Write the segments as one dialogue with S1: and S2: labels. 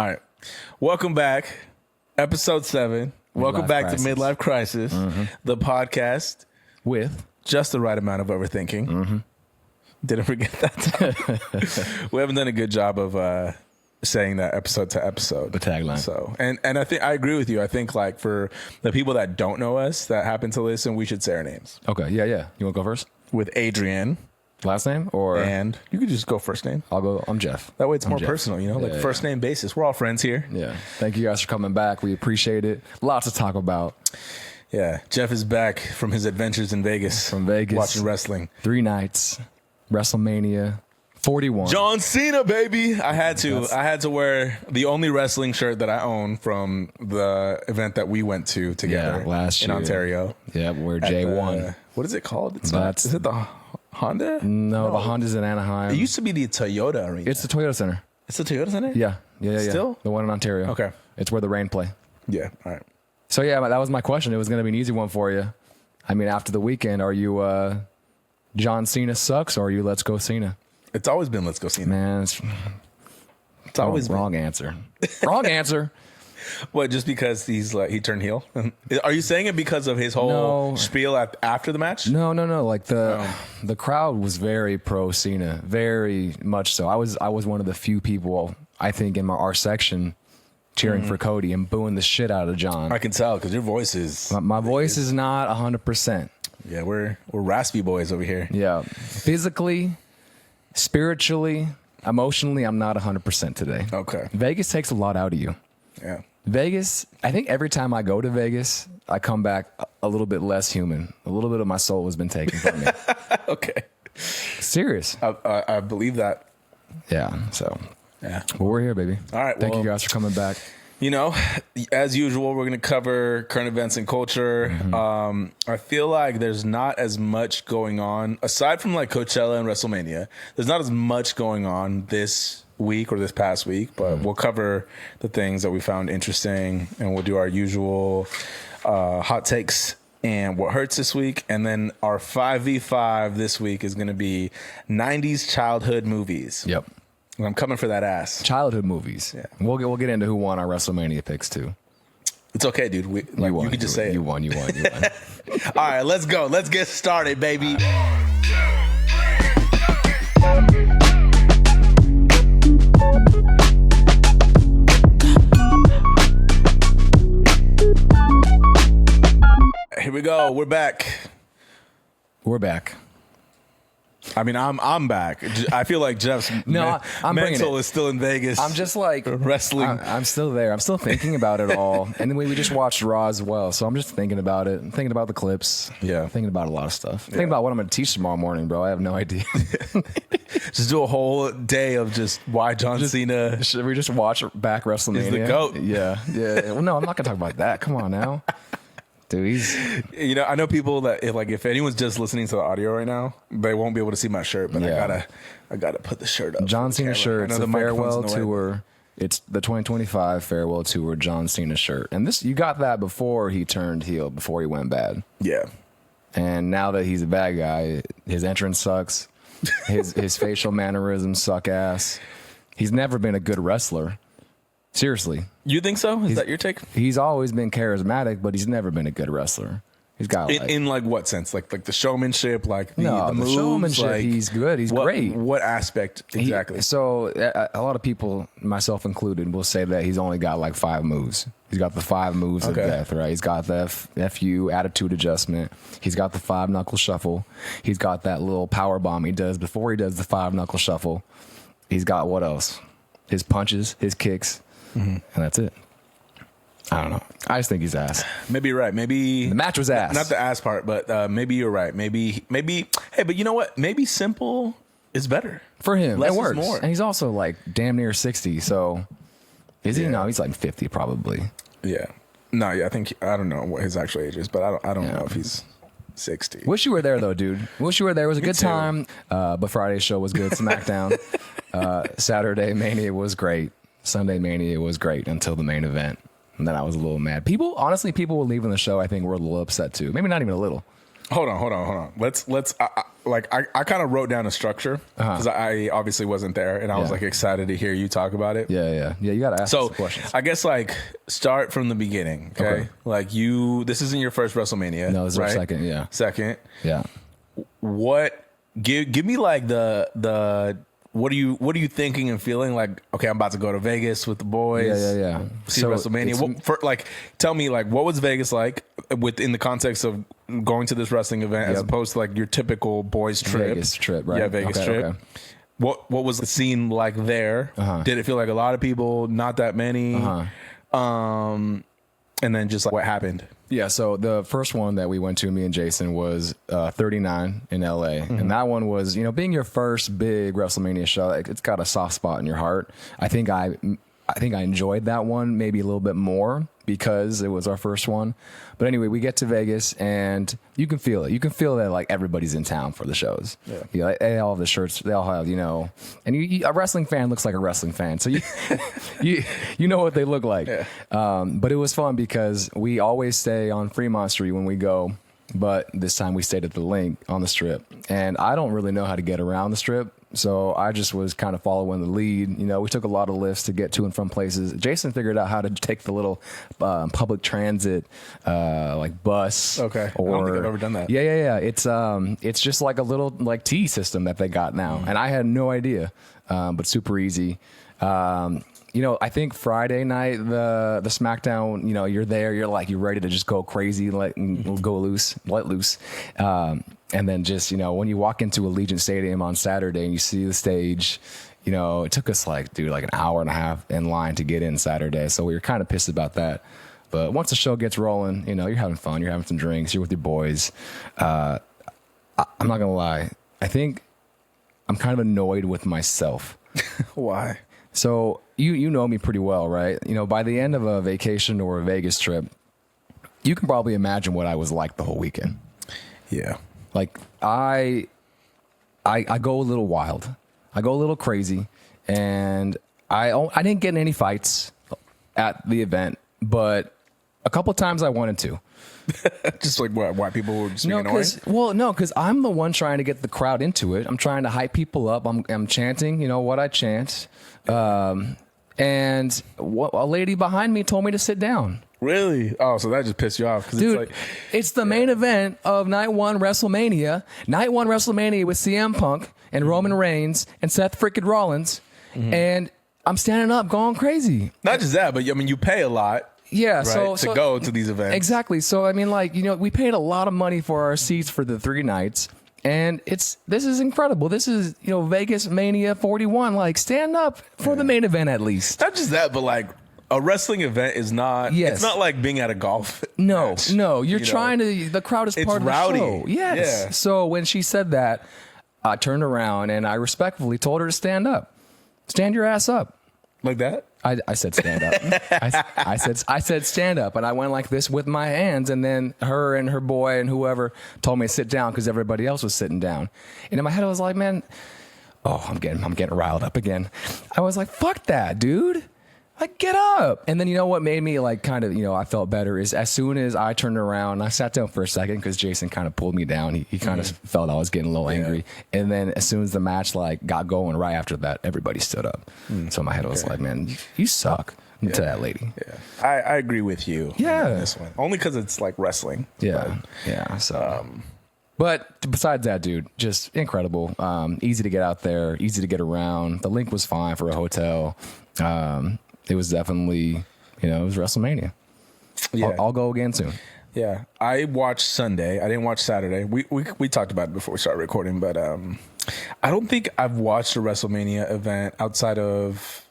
S1: All right. Welcome back. Episode 7. Welcome back to Midlife Crisis, the podcast
S2: with
S1: just the right amount of overthinking. Didn't forget that. We haven't done a good job of saying that episode to episode.
S2: the tagline.
S1: So, and I think I agree with you. I think like for the people that don't know us that happen to listen, we should say our names.
S2: Okay, yeah. You want to go first?
S1: With Adrian.
S2: Last name or
S1: And you could just go first name.
S2: I'm Jeff.
S1: That way it's more personal, like first name basis. We're all friends here.
S2: Yeah. Thank you guys for coming back. We appreciate it. Lots to talk about.
S1: Yeah. Jeff is back from his adventures in Vegas.
S2: From Vegas.
S1: Watching wrestling.
S2: 3 nights. Wrestlemania 41.
S1: John Cena, baby. I had to wear the only wrestling shirt that I own from the event that we went to together
S2: last year
S1: in Ontario.
S2: Yeah, we're J1.
S1: What is it called?
S2: Is
S1: it the Honda?
S2: No, the Honda's in Anaheim.
S1: It used to be the Toyota Arena.
S2: It's the Toyota Center.
S1: It's the Toyota Center?
S2: Yeah.
S1: Still?
S2: The one in Ontario.
S1: Okay.
S2: It's where the Rain play.
S1: Yeah. All right.
S2: So yeah, that was my question. It was going to be an easy one for you. I mean, after the weekend, are you John Cena sucks or are you Let's Go Cena?
S1: It's always been Let's Go Cena.
S2: Man, it's always wrong answer. Wrong answer.
S1: What, just because he turned heel? Are you saying it because of his whole spiel after the match?
S2: No. Like the crowd was very pro Cena, very much so. I was one of the few people I think in our section cheering for Cody and booing the shit out of John.
S1: I can tell because your voice is
S2: my voice is not 100%.
S1: Yeah, we're raspy boys over here.
S2: Yeah, physically, spiritually, emotionally, I'm not 100% today.
S1: Okay.
S2: Vegas takes a lot out of you.
S1: Yeah.
S2: Vegas, I think every time I go to Vegas, I come back a little bit less human. A little bit of my soul has been taken from me.
S1: Okay.
S2: Serious.
S1: I believe that.
S2: Yeah, so.
S1: Yeah.
S2: Well, we're here, baby.
S1: All right.
S2: Thank you guys for coming back.
S1: As usual, we're going to cover current events and culture. I feel like there's not as much going on, aside from like Coachella and WrestleMania, there's not as much going on this week or this past week, but we'll cover the things that we found interesting and we'll do our usual hot takes and what hurts this week. And then our 5v5 this week is going to be 90s childhood movies.
S2: Yep.
S1: I'm coming for that ass.
S2: Childhood movies. Yeah. We'll get into who won our WrestleMania picks too.
S1: It's okay, dude. You can just say it.
S2: You won.
S1: All right, let's go. Let's get started, baby. Here we go. We're back. I mean, I'm back. I feel like Jeff's mental is still in Vegas.
S2: I'm just like
S1: wrestling.
S2: I'm still there. I'm still thinking about it all. And then we just watched Raw as well. So I'm just thinking about it. I'm thinking about the clips.
S1: Yeah.
S2: Thinking about a lot of stuff. Thinking about what I'm going to teach tomorrow morning, bro. I have no idea.
S1: Just do a whole day of just why John Cena.
S2: Should we just watch back WrestleMania?
S1: He's the GOAT.
S2: Yeah. Well, no, I'm not going to talk about that. Come on now. Dude,
S1: I know people that if anyone's just listening to the audio right now, they won't be able to see my shirt, but I gotta put the shirt up.
S2: John Cena shirt. It's the farewell tour. It's the 2025 farewell tour John Cena shirt. And you got that before he turned heel, before he went bad.
S1: Yeah.
S2: And now that he's a bad guy, his entrance sucks. His facial mannerisms suck ass. He's never been a good wrestler. Seriously.
S1: You think so? Is that your take?
S2: He's always been charismatic, but he's never been a good wrestler. He's got
S1: in what sense? Like the showmanship, like the moves,
S2: showmanship.
S1: like,
S2: he's good. He's great.
S1: What aspect exactly?
S2: So a lot of people, myself included, will say that he's only got like 5 moves. He's got the 5 moves of death, right? He's got the FU attitude adjustment. He's got the 5 knuckle shuffle. He's got that little power bomb he does before he does the 5 knuckle shuffle. He's got what else? His punches, his kicks. And that's it. I don't know. I just think he's ass.
S1: Maybe you're right. Maybe
S2: the match was ass.
S1: Not the ass part, but maybe you're right. Maybe. Hey, but you know what? Maybe simple is better
S2: for him.
S1: Less
S2: it works.
S1: Is more.
S2: And he's also like damn near 60. So is he? No, he's like 50 probably.
S1: Yeah. No. Yeah. I don't know what his actual age is, but I don't know if he's 60.
S2: Wish you were there though, dude. Wish you were there. It was a good time. But Friday's show was good. SmackDown. Saturday Mania was great. Sunday Mania was great until the main event. And then I was a little mad. People were leaving the show. I think were a little upset too. Maybe not even a little.
S1: Hold on. Let's I kind of wrote down a structure because I obviously wasn't there, and I was like excited to hear you talk about it.
S2: Yeah. You got to ask some questions.
S1: I guess like start from the beginning. Okay. Like this isn't your first WrestleMania.
S2: No, this is
S1: right?
S2: our second. Yeah.
S1: Second.
S2: Yeah.
S1: What? Give me like the. What are you thinking and feeling like? Okay, I'm about to go to Vegas with the boys.
S2: Yeah.
S1: See WrestleMania. Tell me like what was Vegas like within the context of going to this wrestling event as opposed to like your typical boys trip.
S2: Vegas trip, right?
S1: Yeah, Vegas trip. Okay. What was the scene like there? Did it feel like a lot of people? Not that many. And then just like what happened?
S2: Yeah, so the first one that we went to, me and Jason, was 39 in LA. And that one was, being your first big WrestleMania show, it's got a soft spot in your heart. I think I enjoyed that one maybe a little bit more because it was our first one. But anyway, we get to Vegas and you can feel it. You can feel that like everybody's in town for the shows. Yeah. They all have the shirts. They all have, and a wrestling fan looks like a wrestling fan. So you know what they look like. Yeah. But it was fun because we always stay on Fremont Street when we go. But this time we stayed at the Link on the Strip. And I don't really know how to get around the Strip. So I just was kind of following the lead. We took a lot of lifts to get to and from places. Jason figured out how to take the little public transit like bus.
S1: Okay. I don't think I've ever done that.
S2: Yeah. It's just like a little like T system that they got now. And I had no idea, but super easy. I think Friday night, the SmackDown, you're there, you're ready to just go crazy, let loose. And then just, when you walk into Allegiant Stadium on Saturday and you see the stage, it took us like an hour and a half in line to get in Saturday. So we were kind of pissed about that. But once the show gets rolling, you're having fun, you're having some drinks, you're with your boys. I'm not going to lie. I think I'm kind of annoyed with myself.
S1: Why?
S2: So you know me pretty well, right? By the end of a vacation or a Vegas trip, you can probably imagine what I was like the whole weekend.
S1: Yeah.
S2: Like I go a little wild. I go a little crazy, and I didn't get in any fights at the event, but a couple times I wanted to.
S1: Just like what? Why people were just being annoying?
S2: No, because I'm the one trying to get the crowd into it. I'm trying to hype people up. I'm chanting, what I chant. And a lady behind me told me to sit down.
S1: Really? Oh, so that just pissed you off?
S2: Dude, it's the main event of Night 1 WrestleMania. Night 1 WrestleMania with CM Punk and Roman Reigns and Seth freaking Rollins. And I'm standing up going crazy.
S1: Not just that, but you pay a lot.
S2: Yeah,
S1: right, to go to these events.
S2: Exactly. So, we paid a lot of money for our seats for the 3 nights. And this is incredible. This is, Vegas Mania 41. Like, stand up for the main event at least.
S1: Not just that, but like a wrestling event is not. Yes. It's not like being at a golf. match,
S2: No. You're trying to. The crowd is part of
S1: rowdy.
S2: the show. Yes. Yeah. So when she said that, I turned around and I respectfully told her to stand up. Stand your ass up.
S1: Like that?
S2: I said stand up. I said stand up, and I went like this with my hands, and then her and her boy and whoever told me to sit down because everybody else was sitting down. And in my head, I was like, man, I'm getting riled up again. I was like, fuck that, dude. Like, get up. And then what made me like kind of, I felt better is as soon as I turned around, I sat down for a second because Jason kind of pulled me down. He kind of felt I was getting a little angry. And then as soon as the match like got going right after that, everybody stood up. So in my head, I was like, man, you suck to that lady.
S1: Yeah. I agree with you.
S2: Yeah.
S1: On this one. Only because it's like wrestling.
S2: Yeah. So. But besides that, dude, just incredible. Easy to get out there, easy to get around. The Link was fine for a hotel. It was definitely, it was WrestleMania. Yeah. I'll go again soon.
S1: Yeah. I watched Sunday. I didn't watch Saturday. We talked about it before we started recording, but I don't think I've watched a WrestleMania event outside of...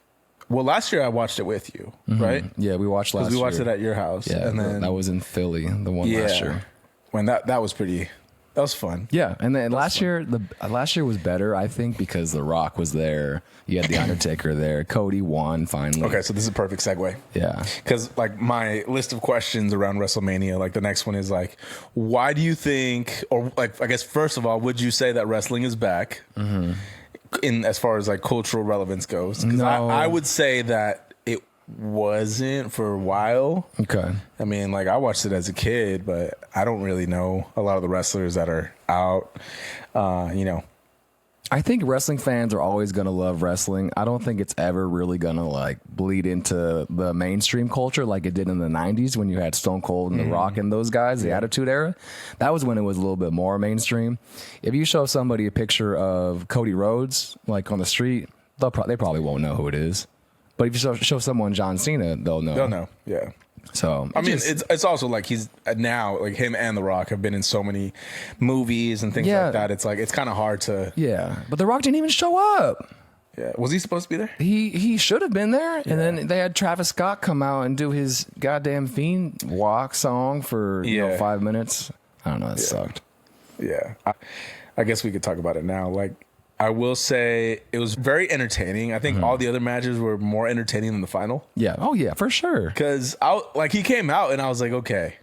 S1: Well, last year I watched it with you, right?
S2: Yeah, we watched last year.
S1: We watched it at your house.
S2: Yeah, and then that was in Philly, the one last year.
S1: When that was pretty... That was fun.
S2: Yeah, and then last year was better, I think, because The Rock was there. You had The Undertaker there. Cody won finally.
S1: Okay, so this is a perfect segue.
S2: Yeah,
S1: because like my list of questions around WrestleMania, like the next one is like, why do you think, or like I guess first of all, would you say that wrestling is back in as far as like cultural relevance goes? Because I would say that wasn't for a while.
S2: Okay.
S1: I mean, like, I watched it as a kid, but I don't really know a lot of the wrestlers that are out, you know.
S2: I think wrestling fans are always going to love wrestling. I don't think it's ever really going to like bleed into the mainstream culture like it did in the 90s when you had Stone Cold and The Rock and those guys, the Attitude Era. That was when it was a little bit more mainstream. If you show somebody a picture of Cody Rhodes like on the street, they probably won't know who it is. But if you show someone John Cena, they'll know.
S1: They'll know, yeah.
S2: So
S1: I mean, it's also like he's now like him and The Rock have been in so many movies and things like that. It's like it's kind of hard to
S2: but The Rock didn't even show up.
S1: Yeah, was he supposed to be there?
S2: He should have been there, and then they had Travis Scott come out and do his goddamn Fiend walk song for 5 minutes. I don't know, that sucked.
S1: Yeah, I guess we could talk about it now. Like, I will say it was very entertaining. I think all the other matches were more entertaining than the final.
S2: Yeah. Oh, yeah, for sure.
S1: Because he came out and I was like, okay,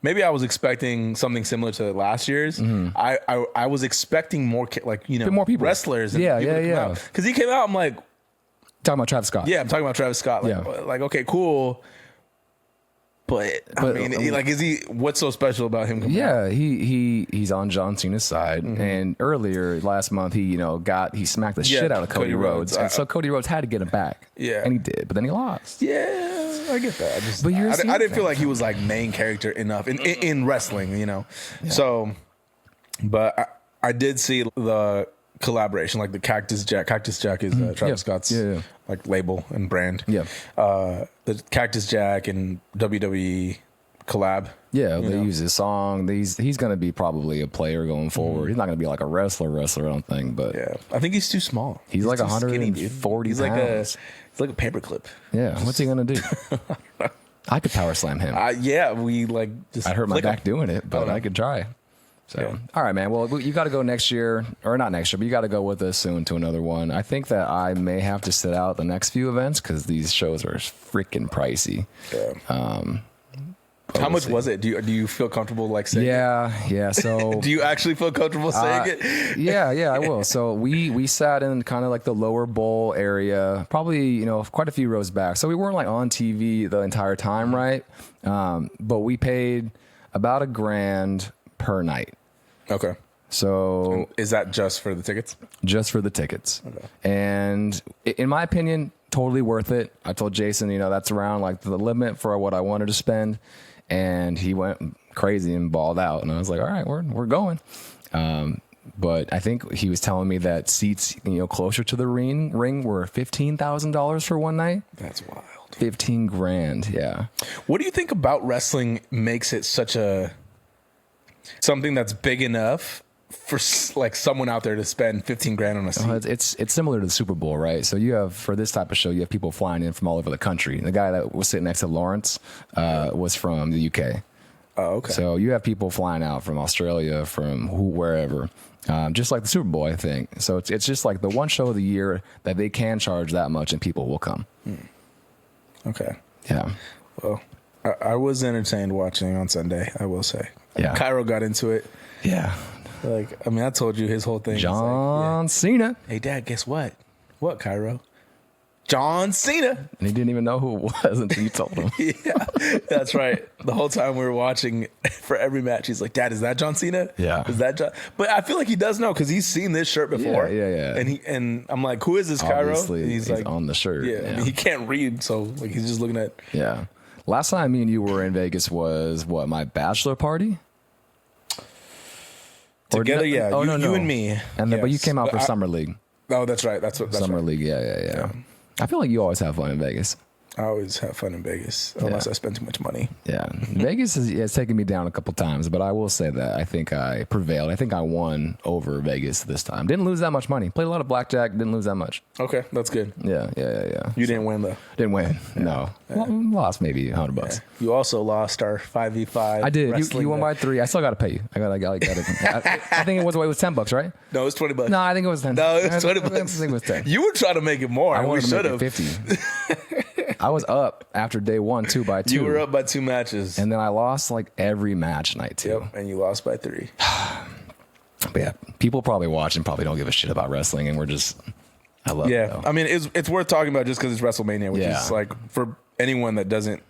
S1: maybe I was expecting something similar to last year's. I was expecting more, like, you know,
S2: more people,
S1: wrestlers. And Because he came out, I'm like,
S2: talking about Travis Scott.
S1: Yeah, I'm talking about Travis Scott. Like, okay, cool. But I mean, like, what's so special about him?
S2: He's on John Cena's side, and earlier last month he smacked the shit out of Cody Rhodes, and so Cody Rhodes had to get him back. Yeah, and he did, but then he lost.
S1: Yeah, I get that. I didn't feel like he was like main character enough in wrestling, you know. Yeah. So, but I did see the collaboration, like the Cactus Jack. Cactus Jack is Travis Scott's like label and brand. Yeah. The Cactus Jack and WWE collab.
S2: Yeah, they use his song. He's going to be probably a player going forward. He's not going to be like a wrestler, I don't think. But
S1: yeah, I think he's too small.
S2: He's like 140
S1: pounds. He's like a paperclip.
S2: Yeah, what's he going to do? I could power slam him.
S1: I
S2: hurt my back doing it, but I could try. So, all right, man. Well, you got to go next year, or not next year, but you got to go with us soon to another one. I think that I may have to sit out the next few events because these shows are freaking pricey.
S1: Yeah. How much was it? Do you feel comfortable like saying?
S2: Yeah. So,
S1: do you actually feel comfortable saying it?
S2: Yeah, I will. So we sat in kind of like the lower bowl area, probably quite a few rows back. So we weren't like on TV the entire time, right? But we paid about $1,000 per night.
S1: Okay.
S2: So
S1: is that just for the tickets?
S2: Just for the tickets. Okay. And in my opinion, totally worth it. I told Jason, that's around like the limit for what I wanted to spend. And he went crazy and balled out. And I was like, all right, we're going. But I think he was telling me that seats, closer to the ring were $15,000 for one night.
S1: That's wild.
S2: $15,000. Yeah.
S1: What do you think about wrestling makes it such something that's big enough for like someone out there to spend $15,000 on a seat?
S2: It's similar to the Super Bowl, right? So you have, for this type of show, you have people flying in from all over the country. And the guy that was sitting next to Lawrence was from the UK.
S1: Oh, okay.
S2: So you have people flying out from Australia, from wherever, just like the Super Bowl, I think. So it's just like the one show of the year that they can charge that much and people will come.
S1: Okay.
S2: Yeah.
S1: Well, I was entertained watching on Sunday, I will say.
S2: Yeah.
S1: Cairo got into it.
S2: Yeah.
S1: Like, I mean, I told you his whole thing.
S2: John Cena.
S1: Hey, Dad, guess what? What, Cairo? John Cena.
S2: And he didn't even know who it was until you told him.
S1: Yeah, that's right. The whole time we were watching for every match, he's like, Dad, is that John Cena?
S2: Yeah.
S1: Is that John? But I feel like he does know because he's seen this shirt before.
S2: Yeah.
S1: And I'm like, who is this, Cairo?
S2: Obviously,
S1: and he's like,
S2: on the shirt.
S1: Yeah. I mean, he can't read, so like he's just looking at.
S2: Yeah. Last time me and you were in Vegas was my bachelor party?
S1: Together, yeah.
S2: Oh,
S1: you and me.
S2: And then, but you came out for Summer League.
S1: Oh, that's right. That's
S2: Summer
S1: right.
S2: League. Yeah. I feel like you always have fun in Vegas.
S1: I always have fun in Vegas, unless I spend too much money.
S2: Yeah. Vegas has taken me down a couple times, but I will say that I think I prevailed. I think I won over Vegas this time. Didn't lose that much money. Played a lot of blackjack. Didn't lose that much.
S1: Okay, that's good.
S2: Yeah.
S1: You didn't win, though.
S2: Didn't win. Yeah. No. Well, lost maybe $100.
S1: Yeah. You also lost our 5v5.
S2: I did. You won by 3. I still got to pay you. I got it. I think it was $10, right?
S1: No, it was $20.
S2: No, I think it was 10.
S1: No, it was $20.
S2: I think it was 10.
S1: You were trying to make it more.
S2: I wanted to make it 50. I was up after day 1 too by 2.
S1: You were up by 2 matches.
S2: And then I lost like every match night too.
S1: Yep, and you lost by 3.
S2: But yeah, people probably watch and probably don't give a shit about wrestling, and I love it.
S1: I mean, it's worth talking about just because it's WrestleMania, which is like, for anyone that doesn't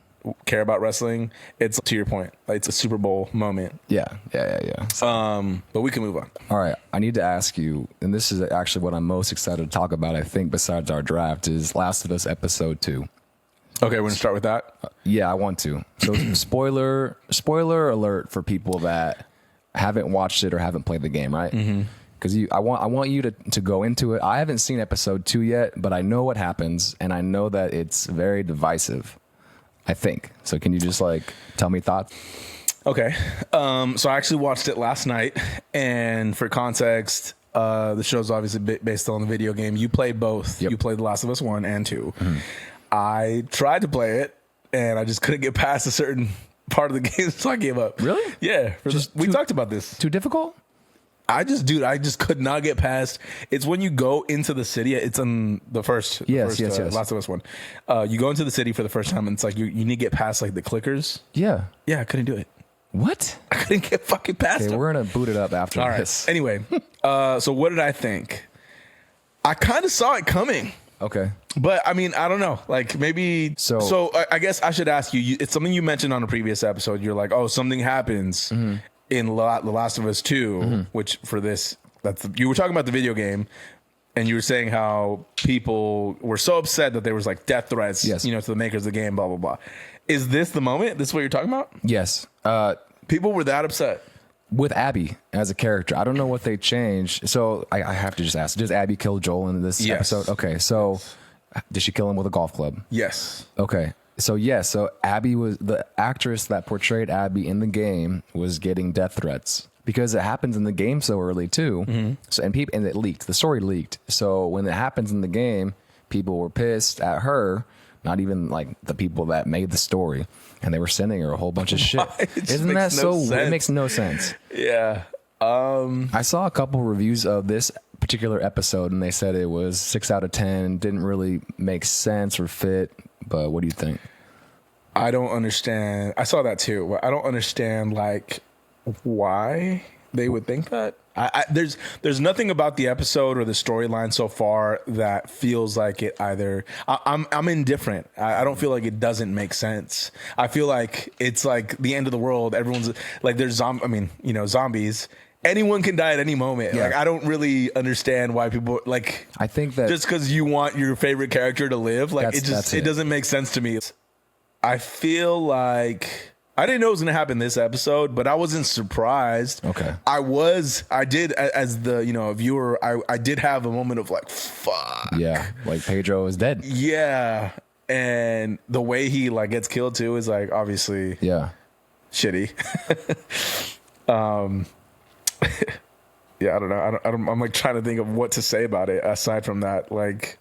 S1: care about wrestling, it's to your point. Like, it's a Super Bowl moment.
S2: Yeah.
S1: But we can move on.
S2: All right. I need to ask you, and this is actually what I'm most excited to talk about, I think, besides our draft, is Last of Us Episode 2.
S1: Okay, we're going to start with that.
S2: Yeah, I want to. So spoiler alert for people that haven't watched it or haven't played the game, right? Because I want you to go into it. I haven't seen Episode 2 yet, but I know what happens, and I know that it's very divisive, I think. So can you just like tell me thoughts?
S1: Okay. So I actually watched it last night, and for context, the show's obviously based on the video game. You played both. Yep. You played The Last of Us 1 and 2. I tried to play it, and I just couldn't get past a certain part of the game, so I gave up.
S2: Really?
S1: Yeah. We talked about this.
S2: Too difficult?
S1: I just could not get past. It's when you go into the city. It's on the first.
S2: Yes.
S1: Last of Us 1. You go into the city for the first time, and it's like you need to get past like the clickers.
S2: Yeah.
S1: Yeah, I couldn't do it.
S2: What?
S1: I couldn't get fucking past it.
S2: We're going to boot it up after this.
S1: Anyway, so what did I think? I kind of saw it coming.
S2: Okay.
S1: But I mean, I don't know. Like maybe. So I guess I should ask you. It's something you mentioned on a previous episode. You're like, oh, something happens in The Last of Us 2, which for this, you were talking about the video game, and you were saying how people were so upset that there was like death threats, to the makers of the game, blah blah blah. Is this the moment? This is what you're talking about?
S2: Yes.
S1: People were that upset
S2: with Abby as a character. I don't know what they changed. So I have to just ask, does Abby kill Joel in this episode? Okay. So did she kill him with a golf club?
S1: Yes.
S2: Okay. So so Abby was the actress that portrayed Abby in the game was getting death threats because it happens in the game so early too. So and it leaked. The story leaked. So when it happens in the game, people were pissed at her, not even like the people that made the story, and they were sending her a whole bunch of shit. Isn't that so? It makes no sense.
S1: Yeah.
S2: I saw a couple reviews of this particular episode, and they said it was 6 out of 10. Didn't really make sense or fit. But what do you think?
S1: I don't understand. I saw that too. I don't understand like why they would think that. There's nothing about the episode or the storyline so far that feels like it either. I'm indifferent. I don't feel like it doesn't make sense. I feel like it's like the end of the world. Everyone's like there's zombies. Anyone can die at any moment. Yeah. Like I don't really understand why people like.
S2: I think that
S1: just because you want your favorite character to live, like it doesn't make sense to me. I feel like I didn't know it was going to happen this episode, but I wasn't surprised.
S2: Okay.
S1: I did as the, viewer, I did have a moment of like, fuck.
S2: Yeah. Like Pedro is dead.
S1: Yeah. And the way he like gets killed too is like, obviously shitty. Yeah. I don't know. I'm like trying to think of what to say about it aside from that. Like,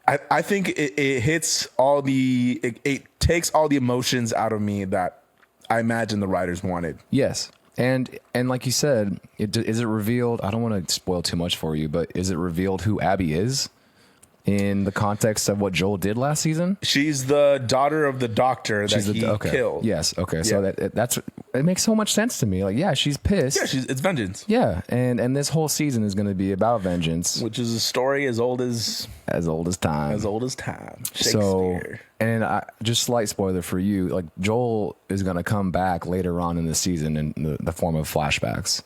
S1: I think it hits it takes all the emotions out of me that I imagine the writers wanted.
S2: Yes. And like you said, is it revealed? I don't want to spoil too much for you, but is it revealed who Abby is in the context of what Joel did last season?
S1: She's the daughter of the doctor that he killed.
S2: Yes. Okay. So it makes so much sense to me. Like, yeah, she's pissed.
S1: Yeah, it's vengeance.
S2: Yeah, and this whole season is going to be about vengeance,
S1: which is a story as old as time. As old as time. Shakespeare.
S2: So, and just slight spoiler for you, like Joel is going to come back later on in the season in the form of flashbacks.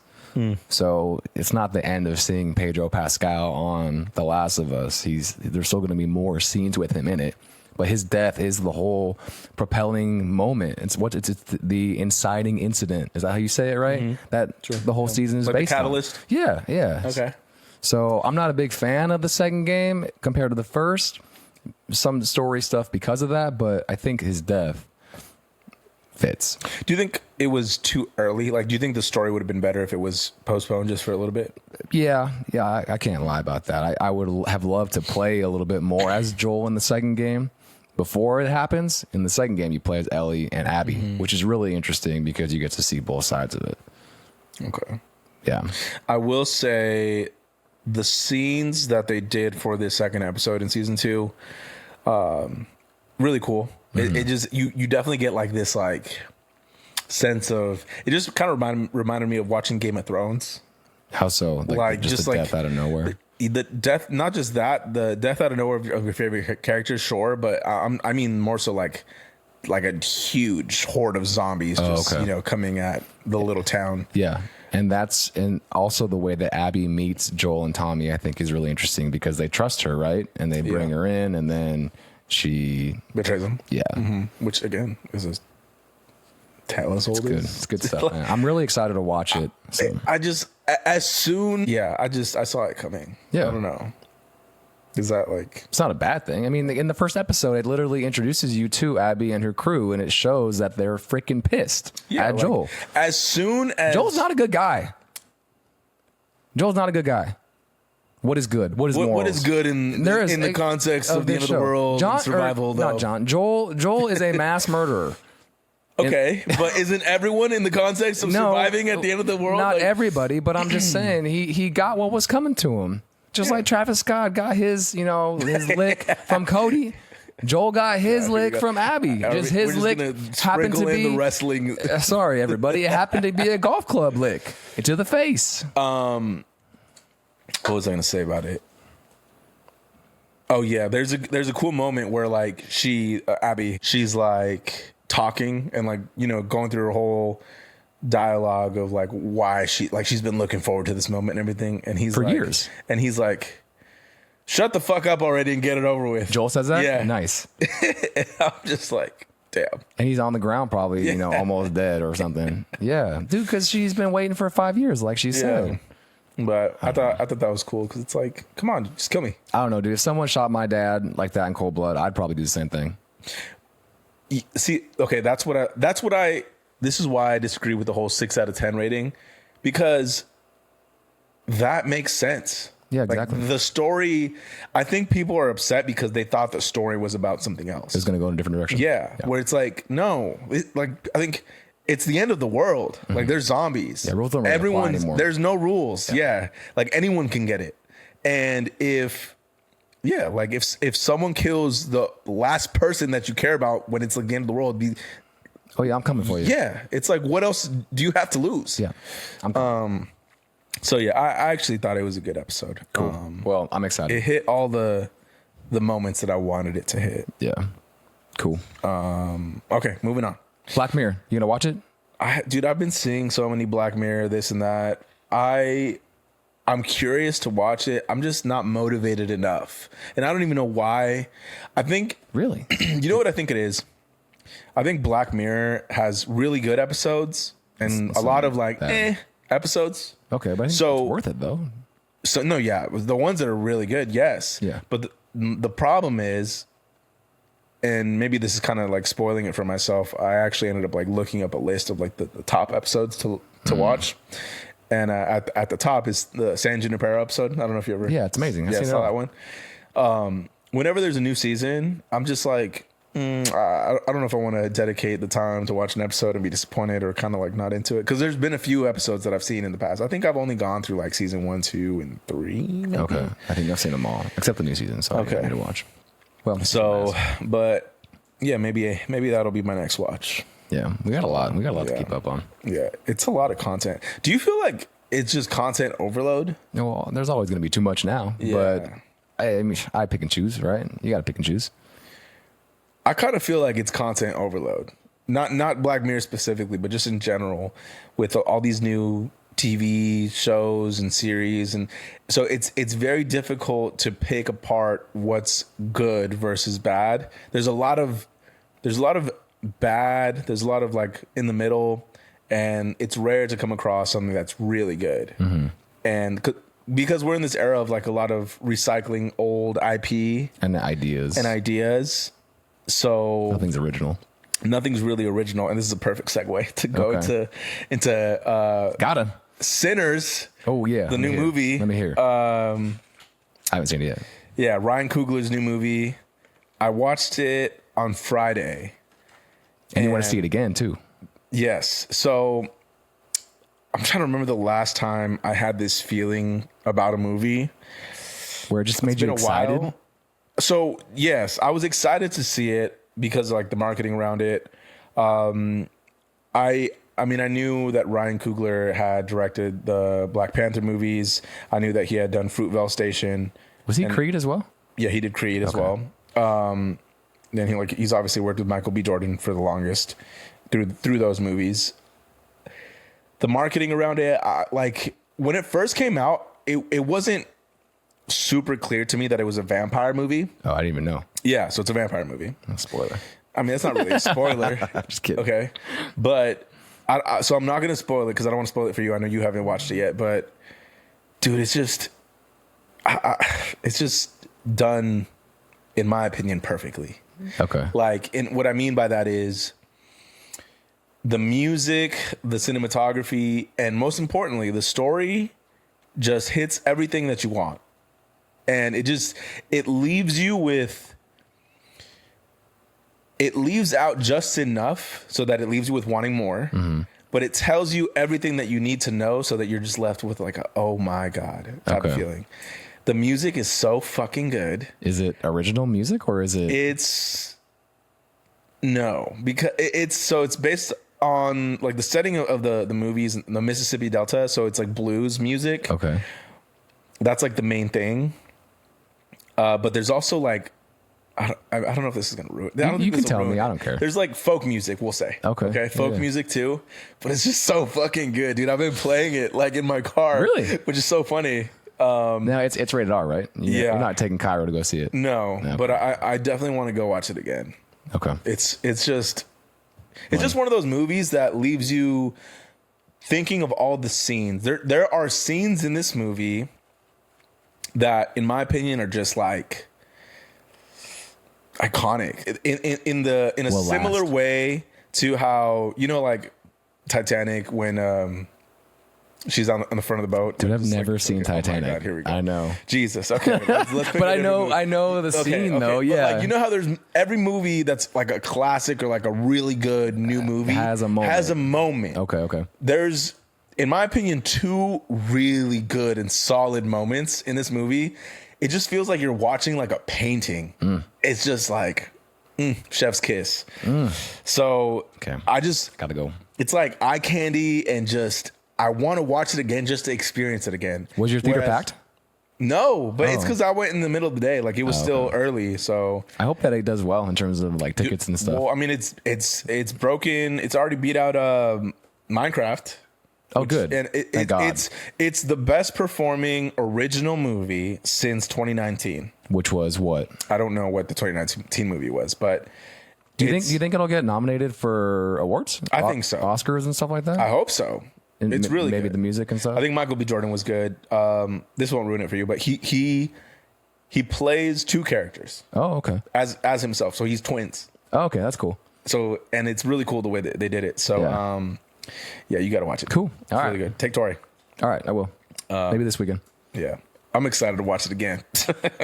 S2: So it's not the end of seeing Pedro Pascal on The Last of Us. There's still going to be more scenes with him in it. But his death is the whole propelling moment. It's the inciting incident. Is that how you say it, right? That the whole season is
S1: like
S2: based
S1: the catalyst?
S2: on. Yeah.
S1: Okay.
S2: So I'm not a big fan of the second game compared to the first. Some story stuff because of that, but I think his death fits.
S1: Do you think it was too early? Like, do you think the story would have been better if it was postponed just for a little bit?
S2: Yeah, I can't lie about that. I would have loved to play a little bit more as Joel in the second game. Before it happens, in the second game, you play as Ellie and Abby, which is really interesting because you get to see both sides of it.
S1: Okay.
S2: Yeah.
S1: I will say the scenes that they did for this second episode in season 2, really cool. It just you definitely get like this like sense of it. Just kind of reminded me of watching Game of Thrones.
S2: How so? Like just the death out of nowhere.
S1: the death, not just that, the death out of nowhere of your favorite character, sure, but I mean more so like a huge horde of zombies just coming at the little town.
S2: Yeah. And also the way that Abby meets Joel and Tommy, I think is really interesting because they trust her, right? And they bring her in, and then she
S1: betrays them.
S2: Yeah.
S1: Mm-hmm. Which again is a tale as old.
S2: It's good stuff, man. I'm really excited to watch it. So.
S1: I saw it coming.
S2: Yeah.
S1: I don't know. Is that like...
S2: It's not a bad thing. I mean, in the first episode, it literally introduces you to Abby and her crew, and it shows that they're freaking pissed at Joel.
S1: As soon as...
S2: Joel's not a good guy. What is good? What is morals?
S1: What is good in the context of the end of the world and survival, though?
S2: Not John. Joel is a mass murderer.
S1: Okay, but isn't everyone in the context of surviving at the end of the world?
S2: Not everybody, but I'm just saying he got what was coming to him. Just like Travis Scott got his lick from Cody. Joel got his lick from Abby. His lick happened to be
S1: the wrestling.
S2: Sorry, everybody. It happened to be a golf club lick to the face.
S1: What was I going to say about it? Oh yeah, there's a cool moment where like Abby, she's like talking and like going through her whole dialogue of like why she's been looking forward to this moment and everything, and he's
S2: for
S1: like,
S2: years,
S1: and he's like, shut the fuck up already and get it over with.
S2: Joel says that?
S1: Yeah.
S2: Nice.
S1: I'm just like, damn.
S2: And he's on the ground probably, almost dead or something. Yeah. Dude, because she's been waiting for 5 years, like she said.
S1: But I thought that was cool because it's like, come on, just kill me.
S2: I don't know, dude. If someone shot my dad like that in cold blood, I'd probably do the same thing.
S1: See, okay, this is why I disagree with the whole 6 out of 10 rating, because that makes sense.
S2: Yeah, exactly.
S1: Like the story, I think people are upset because they thought the story was about something else.
S2: It's going to go in a different direction.
S1: Yeah, where it's like, no, I think it's the end of the world. Mm-hmm. Like there's zombies. Yeah,
S2: rules don't really apply anymore.
S1: There's no rules. Yeah, like anyone can get it. And if someone kills the last person that you care about when it's like the end of the world,
S2: oh yeah, I'm coming for you.
S1: Yeah, it's like, what else do you have to lose?
S2: Yeah, I'm coming.
S1: So yeah, I actually thought it was a good episode.
S2: Cool. Well, I'm excited.
S1: It hit all the moments that I wanted it to hit.
S2: Yeah. Cool.
S1: Okay, moving on.
S2: Black Mirror. You gonna watch it?
S1: Dude, I've been seeing so many Black Mirror, this and that. I'm curious to watch it. I'm just not motivated enough, and I don't even know why. I think
S2: really,
S1: you know what I think it is. I think Black Mirror has really good episodes and a lot of like episodes.
S2: Okay, but I think it's worth it though.
S1: So no, yeah, the ones that are really good, yes.
S2: Yeah.
S1: But the problem is, and maybe this is kind of like spoiling it for myself, I actually ended up like looking up a list of like the top episodes to watch. And at the top is the San Junipero episode. I don't know if you ever...
S2: Yeah, it's amazing.
S1: I saw that one. Whenever there's a new season, I'm just like, I don't know if I want to dedicate the time to watch an episode and be disappointed or kind of like not into it. Because there's been a few episodes that I've seen in the past. I think I've only gone through like season 1, 2, and 3. Maybe.
S2: Okay. I think I've seen them all, except the new season. So I need to watch. Well,
S1: so, but yeah, maybe that'll be my next watch.
S2: Yeah, we got a lot to keep up on.
S1: Yeah, it's a lot of content. Do you feel like it's just content overload?
S2: Well, there's always going to be too much now. Yeah. But I mean, I pick and choose, right? You got to pick and choose.
S1: I kind of feel like it's content overload. Not Black Mirror specifically, but just in general with all these new TV shows and series, and so it's very difficult to pick apart what's good versus bad. There's a lot of bad, there's a lot of like in the middle, and it's rare to come across something that's really good. Mm-hmm. And because we're in this era of like a lot of recycling old IP
S2: and ideas,
S1: so nothing's really original. And this is a perfect segue to go into Sinners.
S2: Oh yeah,
S1: the new movie.
S2: Let me hear. I haven't seen it yet.
S1: Yeah, Ryan Coogler's new movie. I watched it on Friday.
S2: And you want to see it again, too.
S1: Yes. So I'm trying to remember the last time I had this feeling about a movie.
S2: Where it just made you excited?
S1: While. So, yes, I was excited to see it because of like the marketing around it. I I mean, I knew that Ryan Coogler had directed the Black Panther movies. I knew that he had done Fruitvale Station.
S2: Was he Creed as well?
S1: Yeah, he did Creed as well. Then he's obviously worked with Michael B. Jordan for the longest through those movies. The marketing around it, like when it first came out, it wasn't super clear to me that it was a vampire movie.
S2: Oh, I didn't even know.
S1: Yeah, so it's a vampire movie.
S2: Spoiler.
S1: I mean, it's not really a spoiler.
S2: Just kidding.
S1: Okay, but so I'm not gonna spoil it because I don't want to spoil it for you. I know you haven't watched it yet, but dude, it's just done, in my opinion, perfectly.
S2: Okay.
S1: Like, what I mean by that is the music, the cinematography, and most importantly, the story just hits everything that you want. And it leaves out just enough so that it leaves you with wanting more. Mm-hmm. But it tells you everything that you need to know so that you're just left with like a, oh my God type of feeling. The music is so fucking good. Is it
S2: original music or is it?
S1: No, because it's based on like the setting of the movies in the Mississippi Delta. So it's like blues music.
S2: Okay.
S1: That's like the main thing. But there's also like, I don't know if this is going to ruin it.
S2: You can tell me. I don't care.
S1: There's like folk music, we'll say.
S2: Okay.
S1: Folk music too. But it's just so fucking good, dude. I've been playing it like in my car.
S2: Really?
S1: Which is so funny.
S2: Now it's rated R, right? You're not taking Cairo to go see it.
S1: No,
S2: okay.
S1: But I definitely want to go watch it again.
S2: Okay.
S1: It's just one of those movies that leaves you thinking of all the scenes. There are scenes in this movie that, in my opinion, are just like iconic in a similar way to how, like Titanic when she's on the front of the boat.
S2: Dude, I've never seen Titanic.
S1: Oh my God, here we go.
S2: I know.
S1: Jesus. Okay. Let's
S2: but I know the scene though. Yeah.
S1: But like, you know how there's every movie that's like a classic or like a really good new movie
S2: has a moment. Okay.
S1: There's, in my opinion, two really good and solid moments in this movie. It just feels like you're watching like a painting. It's just like chef's kiss. So I just
S2: gotta go.
S1: It's like eye candy, and just I want to watch it again just to experience it again.
S2: Was your theater packed?
S1: No, but it's because I went in the middle of the day. Like it was still early, so
S2: I hope that it does well in terms of like tickets and stuff.
S1: Well, I mean, it's broken. It's already beat out Minecraft.
S2: Oh, good.
S1: And it's the best performing original movie since 2019.
S2: Which was what?
S1: I don't know what the 2019 movie was, but
S2: do you think it'll get nominated for awards?
S1: I think so.
S2: Oscars and stuff like that?
S1: I hope so.
S2: And
S1: it's really
S2: maybe
S1: good.
S2: The music and stuff.
S1: I think Michael B. Jordan was good. This won't ruin it for you, but he plays two characters.
S2: Oh, okay.
S1: As himself, so he's twins.
S2: Oh, okay, that's cool.
S1: So, and it's really cool the way that they did it. So, yeah, you got to watch it.
S2: Cool.
S1: It's really good. Take Tori.
S2: All right, I will. Maybe this weekend.
S1: Yeah, I'm excited to watch it again.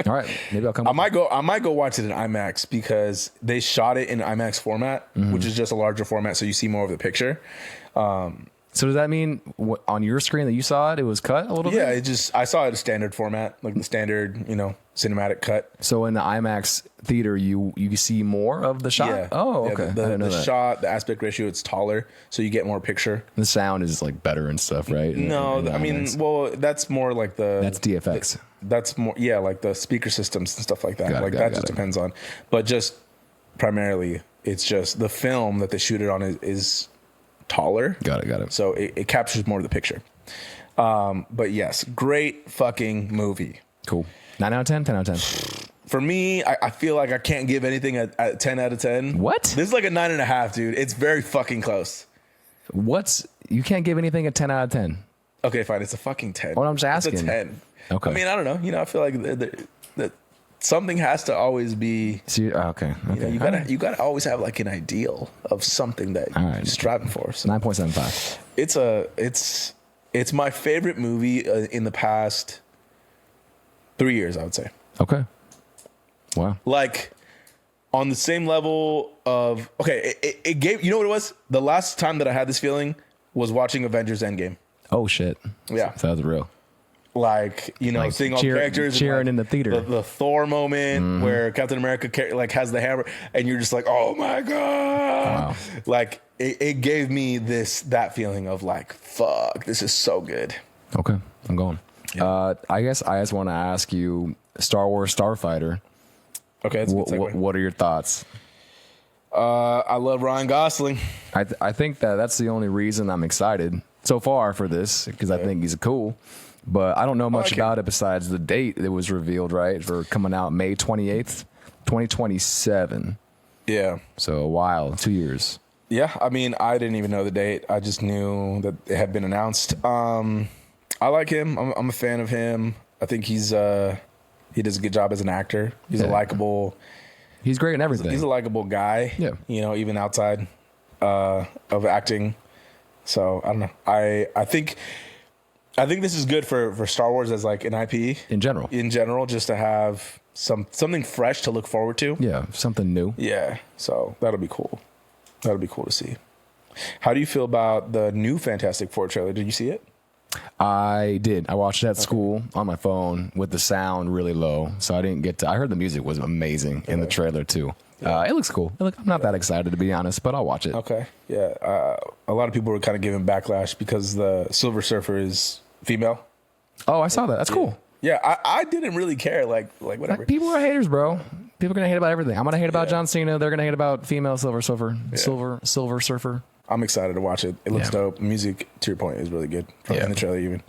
S2: All right, maybe I'll come.
S1: I might go watch it in IMAX because they shot it in IMAX format, which is just a larger format, so you see more of the picture.
S2: So does that mean on your screen that you saw it was cut a little bit?
S1: Yeah, I saw it a standard format, like the standard, cinematic cut.
S2: So in the IMAX theater, you see more of the shot?
S1: Yeah.
S2: Oh, okay.
S1: The shot, the aspect ratio, it's taller, so you get more picture.
S2: The sound is like better and stuff, right?
S1: No, I mean, well, that's more like
S2: that's DFX.
S1: That's more, like the speaker systems and stuff like that. That just depends on. But just primarily, it's just the film that they shoot it on is taller. Got it. So it captures more of the picture. But yes, great fucking movie.
S2: Cool. 9 out of 10, 10 out of 10.
S1: For me, I feel like I can't give anything a 10 out of 10.
S2: What?
S1: This is like a 9.5, dude. It's very fucking close.
S2: You can't give anything a 10 out of 10?
S1: Okay, fine. It's a fucking 10.
S2: Well, I'm just asking.
S1: It's a 10.
S2: Okay.
S1: I mean, I don't know. I feel like that something has to always be.
S2: Okay.
S1: You gotta always have like an ideal of something that you're striving for. So
S2: 9.75.
S1: It's my favorite movie in the past 3 years, I would say.
S2: Okay. Wow.
S1: Like on the same level of it gave, you know what it was? The last time that I had this feeling was watching Avengers Endgame.
S2: Oh shit.
S1: Yeah.
S2: So that was real.
S1: Like, seeing all the characters
S2: cheering in the theater.
S1: The Thor moment where Captain America has the hammer and you're just like, oh my God.
S2: Wow.
S1: Like it gave me that feeling of like, fuck, this is so good.
S2: Okay, I'm going. Yeah. I guess I just want to ask you, Star Wars Starfighter.
S1: Okay, that's a good segue.
S2: What are your thoughts?
S1: I love Ryan Gosling.
S2: I think that's the only reason I'm excited so far for this, because I think he's cool. But I don't know much about it besides the date that was revealed, right? For coming out May 28th, 2027.
S1: Yeah.
S2: So a while, 2 years.
S1: Yeah, I mean, I didn't even know the date. I just knew that it had been announced. I like him. I'm a fan of him. I think he does a good job as an actor. He's a likable.
S2: He's great in everything.
S1: He's a likable guy.
S2: Yeah.
S1: You know, even outside of acting. So I don't know. I think this is good for Star Wars as like an IP
S2: in general.
S1: In general, just to have something fresh to look forward to.
S2: Yeah, something new.
S1: Yeah. So that'll be cool. That'll be cool to see. How do you feel about the new Fantastic Four trailer? Did you see it?
S2: I did. I watched it at school on my phone with the sound really low, so I didn't get to. I heard the music was amazing in the trailer too. It looks cool. I'm not that excited to be honest, but I'll watch it.
S1: Okay. Yeah. A lot of people were kind of giving backlash because the Silver Surfer is female.
S2: Oh, I saw that. That's cool.
S1: Yeah, I didn't really care. Like whatever.
S2: People are haters, bro. People are gonna hate about everything. I'm gonna hate about John Cena. They're gonna hate about female Silver Surfer. Silver Surfer.
S1: I'm excited to watch it. It looks dope. Music, to your point, is really good. In the trailer, even.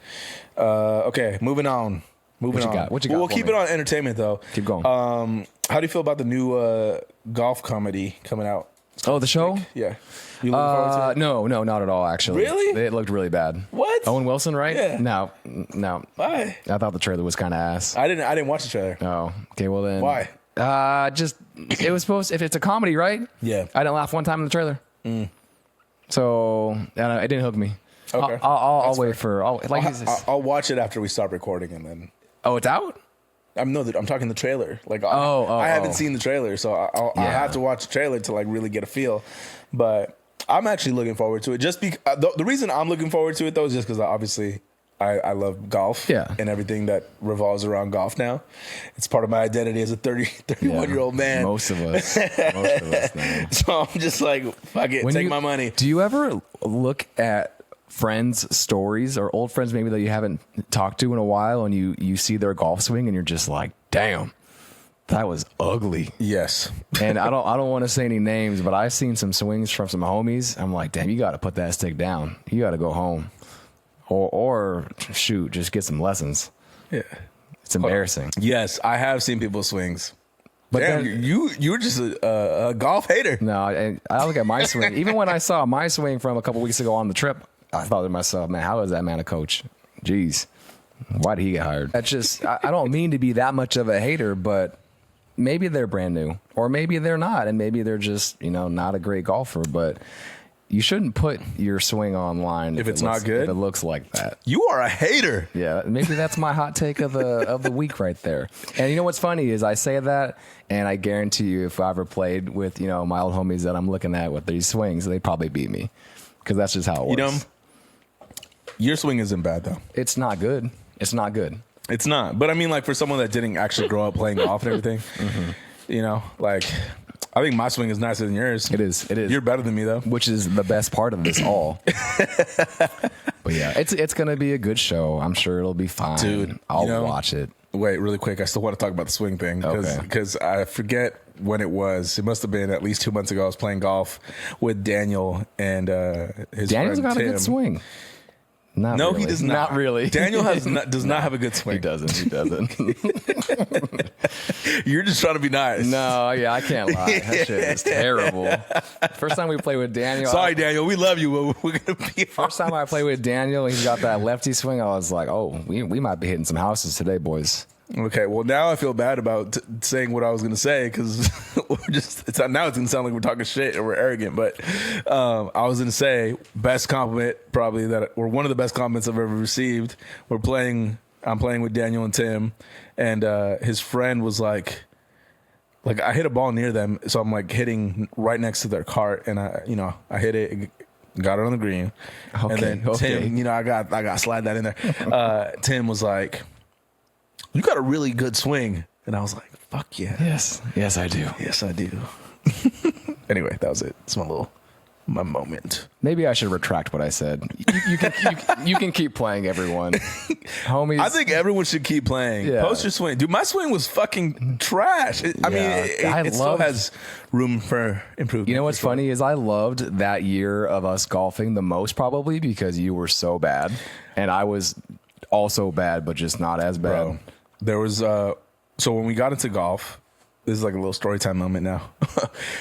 S1: Okay, moving on. What you got? We'll keep it on entertainment, though.
S2: Keep going.
S1: How do you feel about the new golf comedy coming out?
S2: Oh, the show?
S1: Yeah. You looking forward to it?
S2: No, not at all, actually.
S1: Really?
S2: It looked really bad.
S1: What?
S2: Owen Wilson, right?
S1: Yeah.
S2: No.
S1: Why?
S2: I thought the trailer was kind of ass.
S1: I didn't watch the trailer.
S2: Oh, okay, well then.
S1: Why?
S2: It was supposed. If it's a comedy, right?
S1: Yeah.
S2: I didn't laugh one time in the trailer. So it didn't hook me.
S1: Okay.
S2: I'll wait for.
S1: I'll watch it after we stop recording, and then.
S2: Oh, it's out.
S1: I'm talking the trailer. Like, I haven't seen the trailer, so I'll have to watch the trailer to like really get a feel. But I'm actually looking forward to it. Just because the reason I'm looking forward to it though is just because obviously I love golf. And everything that revolves around golf now. It's part of my identity as a 31-year-old man.
S2: Most of us. Now.
S1: So I'm just like, fuck it, take my money.
S2: Do you ever look at friends' stories or old friends maybe that you haven't talked to in a while, and you see their golf swing and you're just like, damn, that was ugly?
S1: Yes.
S2: And I don't want to say any names, but I've seen some swings from some homies. I'm like, damn, you got to put that stick down. You got to go home, or shoot, just get some lessons.
S1: Yeah,
S2: it's embarrassing.
S1: Yes, I have seen people's swings. But damn,
S2: then,
S1: you're just a golf hater.
S2: No, I look at my swing. Even when I saw my swing from a couple weeks ago on the trip, I thought to myself, man, how is that man a coach? Jeez, why did he get hired? That's just, I don't mean to be that much of a hater, but maybe they're brand new, or maybe they're not, and maybe they're just, not a great golfer. But you shouldn't put your swing online
S1: if it's not good.
S2: If it looks like that,
S1: you are a hater.
S2: Yeah, maybe that's my hot take of the week right there. And you know what's funny is I say that, and I guarantee you, if I ever played with my old homies that I'm looking at with these swings, they probably beat me, because that's just how it works.
S1: Your swing isn't bad though.
S2: It's not good. It's not good.
S1: It's not. But I mean, like, for someone that didn't actually grow up playing golf and everything, like, I think my swing is nicer than yours.
S2: It is.
S1: You're better than me though,
S2: which is the best part of this all. But yeah, it's gonna be a good show. I'm sure it'll be fine.
S1: Dude,
S2: I'll watch it.
S1: Wait, really quick. I still want to talk about the swing thing because I forget when it was. It must have been at least 2 months ago. I was playing golf with Daniel and his
S2: Daniel's
S1: friend
S2: got
S1: Tim.
S2: a good swing. Not
S1: no,
S2: really.
S1: he does not.
S2: Not really.
S1: Daniel does not have a good swing.
S2: He doesn't.
S1: You're just trying to be nice.
S2: No, yeah, I can't lie. That shit is terrible. First time we played with Daniel.
S1: Sorry, Daniel. We love you, but we're gonna be.
S2: First time I played with Daniel, he's got that lefty swing. I was like, oh, we might be hitting some houses today, boys.
S1: Okay, well, now I feel bad about saying what I was going to say, because now it's going to sound like we're talking shit or we're arrogant. But I was going to say, best compliment probably or one of the best compliments I've ever received. I'm playing with Daniel and Tim, and his friend was like I hit a ball near them, so I'm like hitting right next to their cart, and I hit it. Got it on the green, and then Tim, I got slide that in there. Tim was like, "You got a really good swing," and I was like, "Fuck yeah,
S2: yes, I do,
S1: yes I do." Anyway, that was it. It's my little my moment.
S2: Maybe I should retract what I said. You can keep playing, everyone. Homies.
S1: I think everyone should keep playing.
S2: Yeah.
S1: Post your swing. Dude, my swing was fucking trash. I mean, it still has room for improvement.
S2: You know what's funny is I loved that year of us golfing the most, probably because you were so bad. And I was also bad, but just not as bad.
S1: Bro, there was, so when we got into golf, this is like a little story time moment now.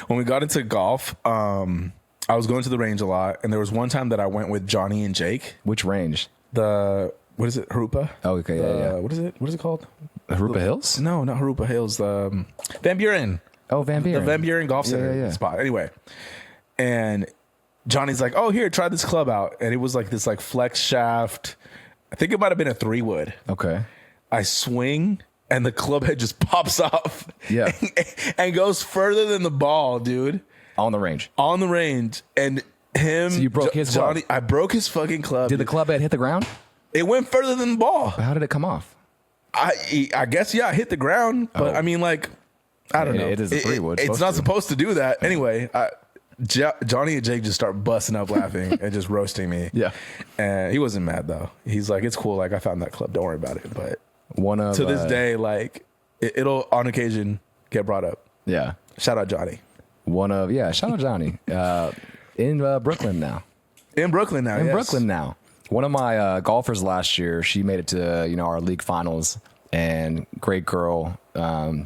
S1: When we got into golf, I was going to the range a lot, and there was one time that I went with Johnny and Jake.
S2: Which range?
S1: What is it? Harupa?
S2: Oh, okay, yeah.
S1: What is it? What is it called?
S2: Harupa Hills?
S1: No, not Harupa Hills. Van Buren.
S2: Oh, Van Buren.
S1: The Van Buren Golf Center spot. Anyway, and Johnny's like, "Oh, here, try this club out," and it was like this like flex shaft. I think it might have been a 3-wood.
S2: Okay.
S1: I swing, and the club head just pops off.
S2: Yeah.
S1: and goes further than the ball, dude.
S2: On the range.
S1: On the range. And him.
S2: So you broke his
S1: Johnny.
S2: club?
S1: I broke his fucking club.
S2: Did the club head hit the ground?
S1: It went further than the ball.
S2: How did it come off?
S1: I guess, yeah, I hit the ground. But I mean, like, I don't know.
S2: It is a 3-wood.
S1: It's not supposed to do that. Anyway, Johnny and Jake just start busting up laughing and just roasting me.
S2: Yeah.
S1: And he wasn't mad, though. He's like, it's cool. Like, I found that club. Don't worry about it. But to this day, like, it'll on occasion get brought up.
S2: Yeah.
S1: Shout out Johnny.
S2: Shout out Johnny. In Brooklyn now.
S1: In Brooklyn now,
S2: In
S1: yes.
S2: Brooklyn now. One of my golfers last year, she made it to our league finals, and great girl.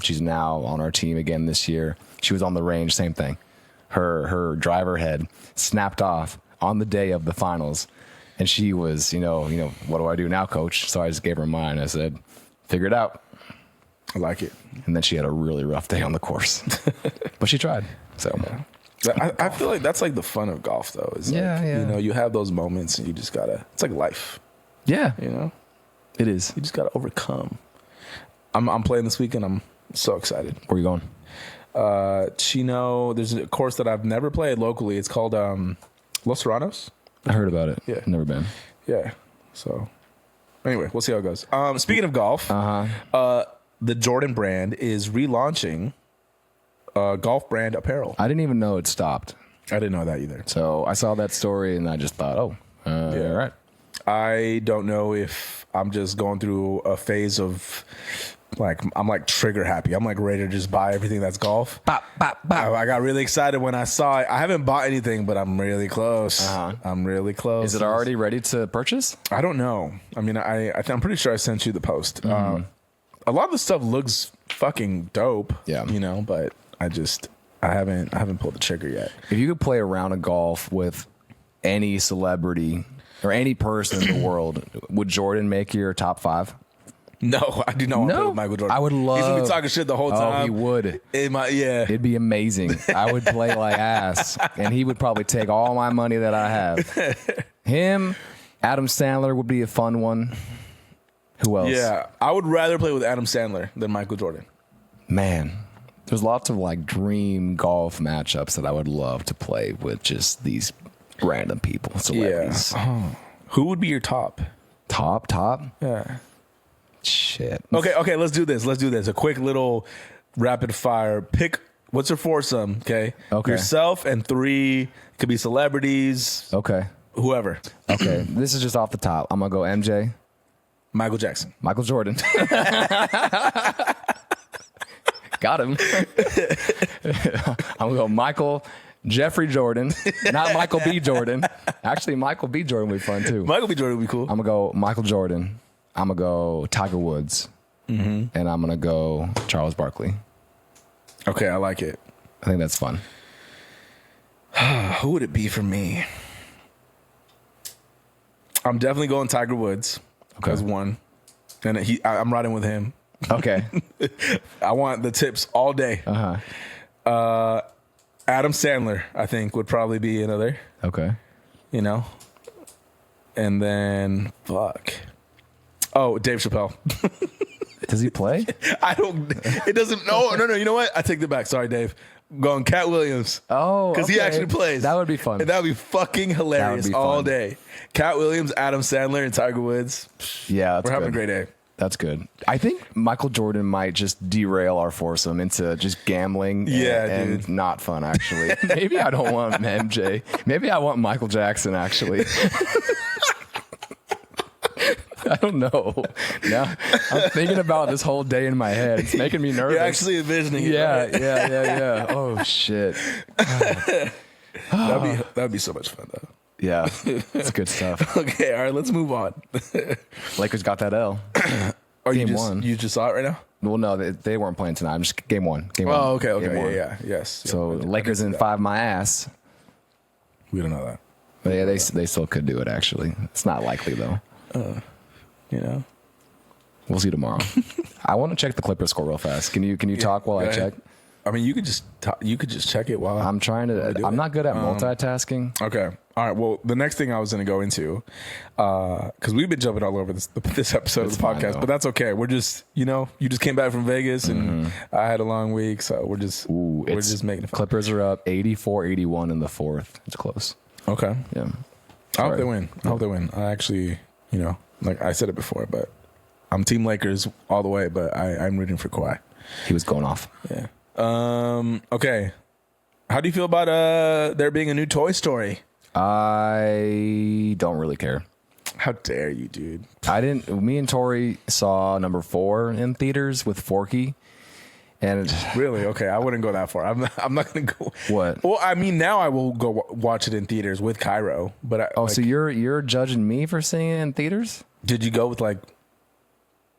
S2: She's now on our team again this year. She was on the range, same thing. Her driver head snapped off on the day of the finals, and she was, what do I do now, coach? So I just gave her mine. I said, figure it out.
S1: I like it.
S2: And then she had a really rough day on the course, but she tried. So
S1: I feel like that's like the fun of golf, though. Is like, you have those moments, and you just gotta. It's like life.
S2: Yeah,
S1: it is. You just gotta overcome. I'm playing this weekend. I'm so excited.
S2: Where are you going?
S1: Chino. There's a course that I've never played locally. It's called Los Serranos.
S2: I heard about it.
S1: Yeah,
S2: never been.
S1: Yeah. So anyway, we'll see how it goes. Speaking of golf, the Jordan brand is relaunching golf brand apparel.
S2: I didn't even know it stopped.
S1: I didn't know that either.
S2: So I saw that story and I just thought, all right.
S1: I don't know if I'm just going through a phase of like, I'm like trigger happy. I'm like ready to just buy everything that's golf.
S2: Bop, bop, bop.
S1: I got really excited when I saw it. I haven't bought anything, but I'm really close. I'm really close.
S2: Is it already ready to purchase?
S1: I don't know. I mean, I'm pretty sure I sent you the post. A lot of the stuff looks fucking dope.
S2: Yeah.
S1: But I haven't pulled the trigger yet.
S2: If you could play a round of golf with any celebrity or any person in the world, would Jordan make your top 5?
S1: No, I do not want to play with Michael Jordan.
S2: I would love.
S1: He's gonna be talking shit the whole time.
S2: Oh, he would.
S1: It'd
S2: be amazing. I would play like ass, and he would probably take all my money that I have. Him, Adam Sandler would be a fun one. Who else?
S1: Yeah, I would rather play with Adam Sandler than Michael Jordan.
S2: Man, there's lots of like dream golf matchups that I would love to play with just these random people, celebrities.
S1: Yeah. Who would be your top?
S2: Top?
S1: Yeah.
S2: Shit.
S1: Okay, let's do this. A quick little rapid fire. Pick, what's your foursome, okay? Yourself and 3, could be celebrities.
S2: Okay.
S1: Whoever.
S2: Okay, this is just off the top. I'm going to go MJ.
S1: Michael Jackson.
S2: Michael Jordan. Got him. I'm going to go Michael Jeffrey Jordan, not Michael B. Jordan. Actually, Michael B. Jordan would be fun too.
S1: Michael B. Jordan would be cool.
S2: I'm going to go Michael Jordan. I'm going to go Tiger Woods. And I'm going to go Charles Barkley.
S1: Okay, I like it.
S2: I think that's fun.
S1: Who would it be for me? I'm definitely going Tiger Woods.
S2: Okay.
S1: As one. And I'm riding with him.
S2: Okay.
S1: I want the tips all day. Adam Sandler, I think, would probably be another.
S2: Okay.
S1: And then, fuck. Oh, Dave Chappelle.
S2: Does he play?
S1: It doesn't, no, you know what? I take that back. Sorry, Dave. I'm going Cat Williams.
S2: Oh,
S1: because he actually plays.
S2: That would be fun.
S1: And that would be fucking hilarious all day. Cat Williams, Adam Sandler, and Tiger Woods.
S2: Yeah, that's
S1: we're having a great day.
S2: That's good. I think Michael Jordan might just derail our foursome into just gambling and not fun, actually. Maybe I don't want MJ. Maybe I want Michael Jackson, actually. I don't know. Now I'm thinking about this whole day in my head. It's making me nervous.
S1: You're actually envisioning it.
S2: Yeah,
S1: right?
S2: yeah. Oh, shit.
S1: That'd be so much fun, though.
S2: Yeah, it's good stuff.
S1: Okay, all right, let's move on.
S2: Lakers got that L.
S1: Game one. You just saw it right now?
S2: Well, no, they weren't playing tonight. I'm just game one.
S1: Oh, okay. Yeah. Yes.
S2: So Lakers in 5 my ass.
S1: We don't know that.
S2: But yeah, they still could do it, actually. It's not likely, though. We'll see tomorrow. I want to check the Clippers score real fast. Can you talk while I check?
S1: I mean, you could just check it while
S2: I'm trying to. I'm not good at multitasking.
S1: Okay. All right. Well, the next thing I was going to go into, because we've been jumping all over this episode of the podcast, but that's okay. We're just, you just came back from Vegas and I had a long week, so we're just making it fun.
S2: Clippers are up 84-81 in the fourth. It's close.
S1: Okay.
S2: Yeah.
S1: I hope they win. I actually, like I said it before, but I'm Team Lakers all the way, but I'm rooting for Kawhi.
S2: He was going off.
S1: Yeah. Okay. How do you feel about there being a new Toy Story?
S2: I don't really care.
S1: How dare you, dude?
S2: Me and Tori saw number 4 in theaters with Forky. And
S1: really? Okay. I wouldn't go that far. I'm not going to go.
S2: What?
S1: Well, I mean, now I will go watch it in theaters with Cairo, but
S2: so you're judging me for seeing it in theaters?
S1: Did you go with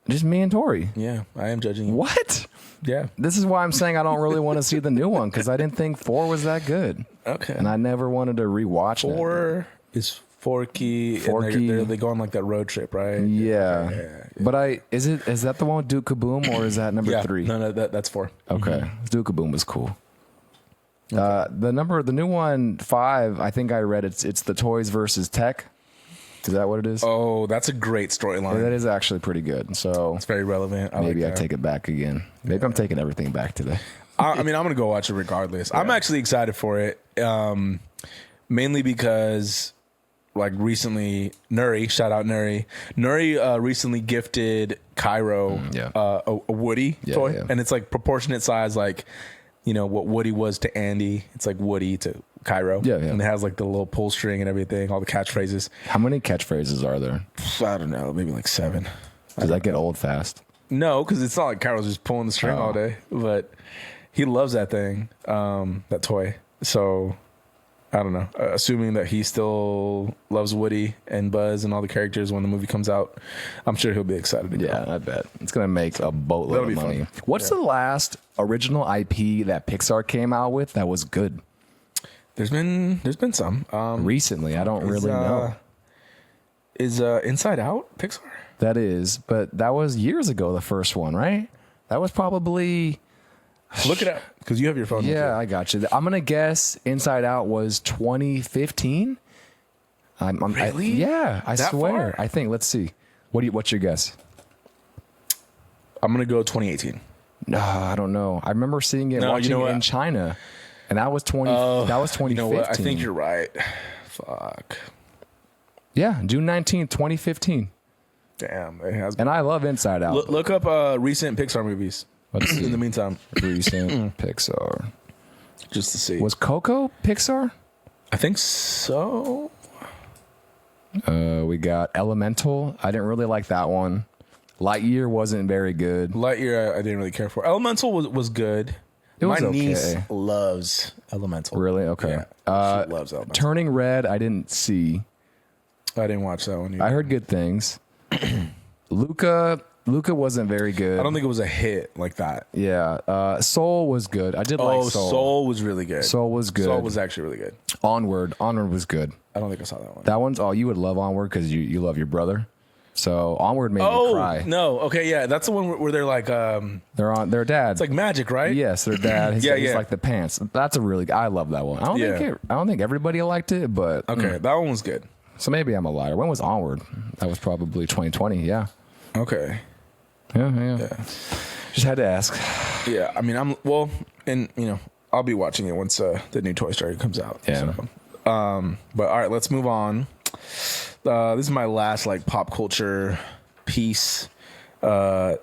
S2: just me and Tori?
S1: Yeah, I am judging you.
S2: What?
S1: Yeah.
S2: This is why I'm saying I don't really want to see the new one, because I didn't think 4 was that good.
S1: Okay.
S2: And I never wanted to rewatch
S1: 4 is Forky. They go on like that road trip, right?
S2: Yeah. But is that the one with Duke Kaboom, or is that number 3?
S1: No, that's 4.
S2: Okay. Duke Kaboom was cool. Okay. The new one, 5, I think I read it's the Toys versus Tech. Is that what it is?
S1: Oh, that's a great storyline.
S2: Yeah, that is actually pretty good. So
S1: it's very relevant.
S2: Maybe I take it back again. Maybe I'm taking everything back today.
S1: I mean, I'm going to go watch it regardless. Yeah. I'm actually excited for it, mainly because, recently, Nuri, shout out Nuri. Nuri recently gifted Cairo a Woody toy, and it's proportionate size, what Woody was to Andy. It's like Woody to Cairo.
S2: Yeah.
S1: And it has the little pull string and everything, all the catchphrases.
S2: How many catchphrases are there?
S1: I don't know, maybe 7.
S2: Does that get old fast?
S1: No, because it's not like Cairo's just pulling the string all day, but he loves that thing, that toy. So I don't know. Assuming that he still loves Woody and Buzz and all the characters when the movie comes out, I'm sure he'll be excited to go.
S2: Yeah, I bet. It's going to make a boatload of money.
S1: Fun.
S2: What's the last original IP that Pixar came out with that was good?
S1: There's been some.
S2: Recently, I don't really know.
S1: Is Inside Out Pixar?
S2: That is, but that was years ago, the first one, right? That was probably...
S1: Look it up, because you have your phone.
S2: Yeah, I got you. I'm going to guess Inside Out was 2015.
S1: Really?
S2: I swear.
S1: Far?
S2: I think, let's see. What's your guess?
S1: I'm going to go 2018.
S2: No, I don't know. I remember seeing it, watching it in China. And that was 2015.
S1: You know what? I think you're right. Fuck.
S2: Yeah, June 19th, 2015.
S1: Damn, it has.
S2: And I love Inside Out.
S1: Look up recent Pixar movies.
S2: Let's see.
S1: In the meantime,
S2: recent Pixar.
S1: Just to see.
S2: Was Coco Pixar?
S1: I think so.
S2: We got Elemental. I didn't really like that one. Lightyear wasn't very good.
S1: Lightyear, I didn't really care for. Elemental was good. My niece loves Elemental.
S2: Really? Okay.
S1: Yeah, she loves Elemental.
S2: Turning Red, I didn't see.
S1: I didn't watch that one either.
S2: I heard good things. Luca wasn't very good.
S1: I don't think it was a hit like that.
S2: Yeah. Soul was good. I did like Soul.
S1: Soul was really good.
S2: Soul was good.
S1: Soul was actually really good.
S2: Onward was good.
S1: I don't think I saw that one.
S2: That one's, you would love Onward because you love your brother. So Onward made me cry.
S1: No. Okay, yeah. That's the one where they're like
S2: their dad.
S1: It's like magic, right?
S2: Yes, their dad. He's like the pants. That's I love that one. I don't think everybody liked it, but
S1: okay, that one was good.
S2: So maybe I'm a liar. When was Onward? That was probably 2020, yeah.
S1: Okay.
S2: Yeah. Just had to ask.
S1: Yeah, I mean, I'll be watching it once the new Toy Story comes out.
S2: Yeah.
S1: So, but all right, let's move on. This is my last pop culture piece. Nintendo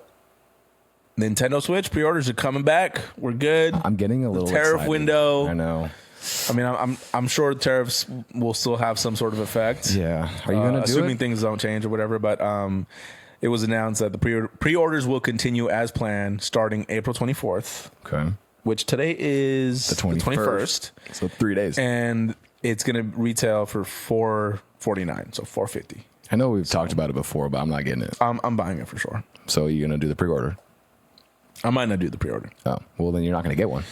S1: Switch pre-orders are coming back. We're good.
S2: I'm getting a little
S1: tariff
S2: excited.
S1: window.
S2: I know.
S1: I mean, I'm sure tariffs will still have some sort of effect.
S2: Yeah. Are you going to do it?
S1: Assuming things don't change or whatever. But it was announced that the pre-orders will continue as planned starting April 24th.
S2: Okay.
S1: Which today is
S2: the 21st. So 3 days.
S1: And it's going to retail for $449, so $450.
S2: I know we've talked about it before, but I'm not getting it.
S1: I'm buying it for sure.
S2: So you're going to do the pre-order?
S1: I might not do the pre-order.
S2: Oh, well, then you're not going to get one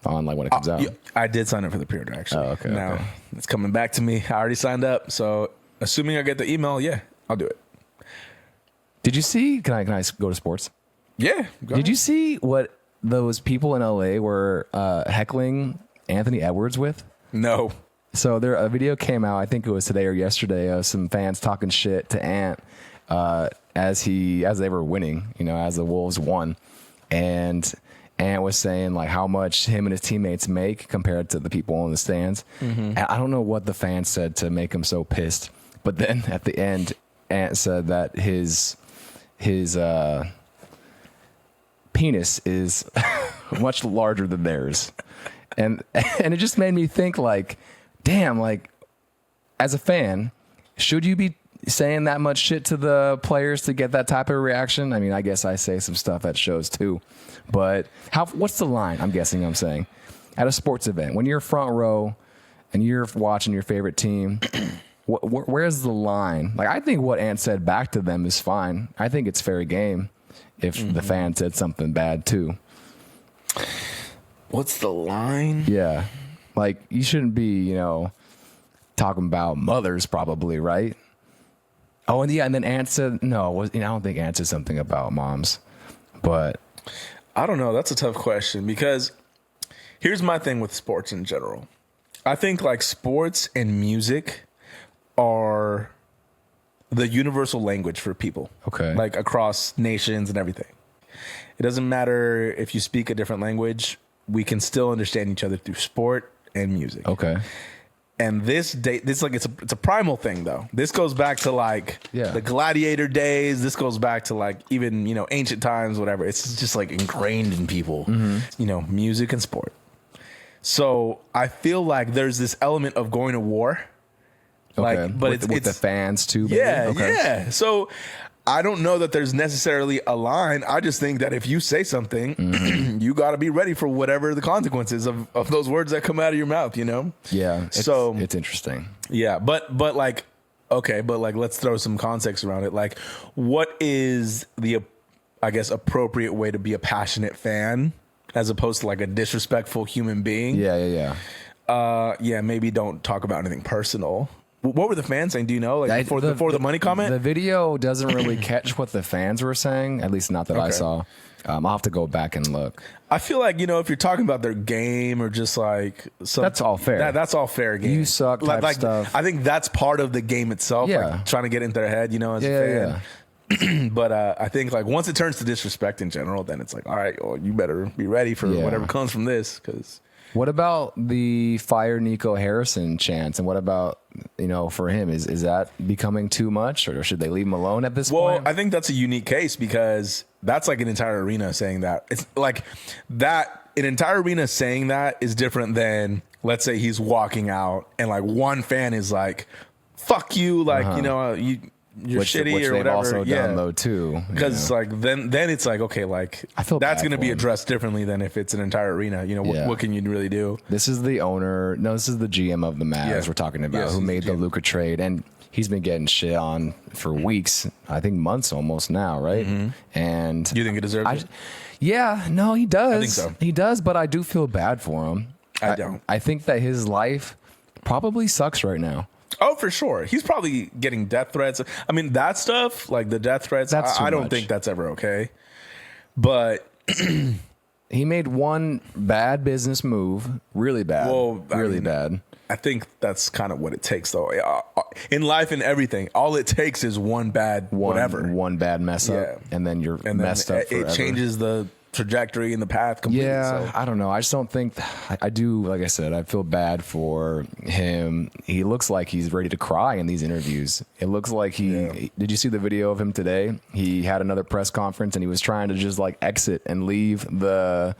S2: on like when it comes out.
S1: I did sign up for the pre-order, actually.
S2: Oh, okay.
S1: Now,
S2: okay.
S1: it's coming back to me. I already signed up. So assuming I get the email, yeah, I'll do it.
S2: Did you see? Can I go to sports?
S1: Yeah.
S2: Did you see what those people in LA were heckling Anthony Edwards with?
S1: No.
S2: So a video came out, I think it was today or yesterday, of some fans talking shit to Ant as they were winning, as the Wolves won. And Ant was saying like how much him and his teammates make compared to the people in the stands. Mm-hmm. I don't know what the fans said to make him so pissed. But then at the end, Ant said that his penis is much larger than theirs. And it just made me think like, damn, like as a fan, should you be saying that much shit to the players to get that type of reaction? I mean, I guess I say some stuff at shows too, but what's the line? I'm saying at a sports event, when you're front row and you're watching your favorite team, where's the line? Like, I think what Ant said back to them is fine. I think it's fair game if the fan said something bad too.
S1: What's the line?
S2: Yeah. Like, you shouldn't be, talking about mothers probably, right? Oh, and yeah, and then Ant said, no, I don't think Ant said something about moms, but.
S1: I don't know. That's a tough question because here's my thing with sports in general. I think like sports and music are the universal language for people.
S2: Okay.
S1: Like across nations and everything. It doesn't matter if you speak a different language, we can still understand each other through sport and music.
S2: Okay.
S1: And this like it's a primal thing though. This goes back to like the gladiator days. This goes back to like even, ancient times, whatever. It's just like ingrained in people, music and sport. So I feel like there's this element of going to war.
S2: Okay.
S1: Like, but
S2: it's the fans too. Maybe?
S1: Yeah.
S2: Okay.
S1: Yeah. So I don't know that there's necessarily a line. I just think that if you say something, you got to be ready for whatever the consequences of those words that come out of your mouth,
S2: Yeah. It's interesting.
S1: Yeah. But like, okay, but like, let's throw some context around it. Like, what is the, I guess, appropriate way to be a passionate fan as opposed to like a disrespectful human being?
S2: Yeah.
S1: Yeah. Maybe don't talk about anything personal. What were the fans saying? Do you know? Like before the money comment?
S2: The video doesn't really catch what the fans were saying, at least not that I saw. I'll have to go back and look.
S1: I feel like, if you're talking about their game or just like...
S2: that's all fair.
S1: That's all fair game.
S2: You suck type stuff.
S1: I think that's part of the game itself.
S2: Yeah.
S1: Like trying to get into their head, as a fan.
S2: Yeah.
S1: But I think like once it turns to disrespect in general, then it's like, all right, well, you better be ready for whatever comes from this because...
S2: What about the fire Nico Harrison chants? And what about, for him? Is that becoming too much or should they leave him alone at this point?
S1: Well, I think that's a unique case because that's like an entire arena saying that. It's like that, an entire arena saying that is different than, let's say he's walking out and like one fan is like, fuck you, like, you're shitty or whatever.
S2: They've also done though too.
S1: Because like then it's like, okay, like
S2: I feel
S1: that's going to be addressed differently than if it's an entire arena. What can you really do?
S2: This is the owner. No, this is the GM of the Mavs we're talking about, who made the Luka trade, and he's been getting shit on for weeks. I think months almost now, right? Mm-hmm. And
S1: do you think he deserves it?
S2: Yeah, no, he does.
S1: I think so.
S2: He does, but I do feel bad for him.
S1: I don't.
S2: I think that his life probably sucks right now.
S1: Oh, for sure. He's probably getting death threats. I mean, that stuff, like the death threats, I don't think that's ever okay. But
S2: he made one bad business move, really bad. Well, really bad.
S1: I think that's kind of what it takes, though. In life and everything, all it takes is one bad whatever.
S2: One bad mess up, and then you're messed up forever.
S1: It changes the trajectory and the path completely.
S2: Yeah,
S1: So.
S2: I don't know. I just don't think I do. Like I said, I feel bad for him. He looks like he's ready to cry in these interviews. It looks like he did you see the video of him today? He had another press conference and he was trying to just like exit and leave the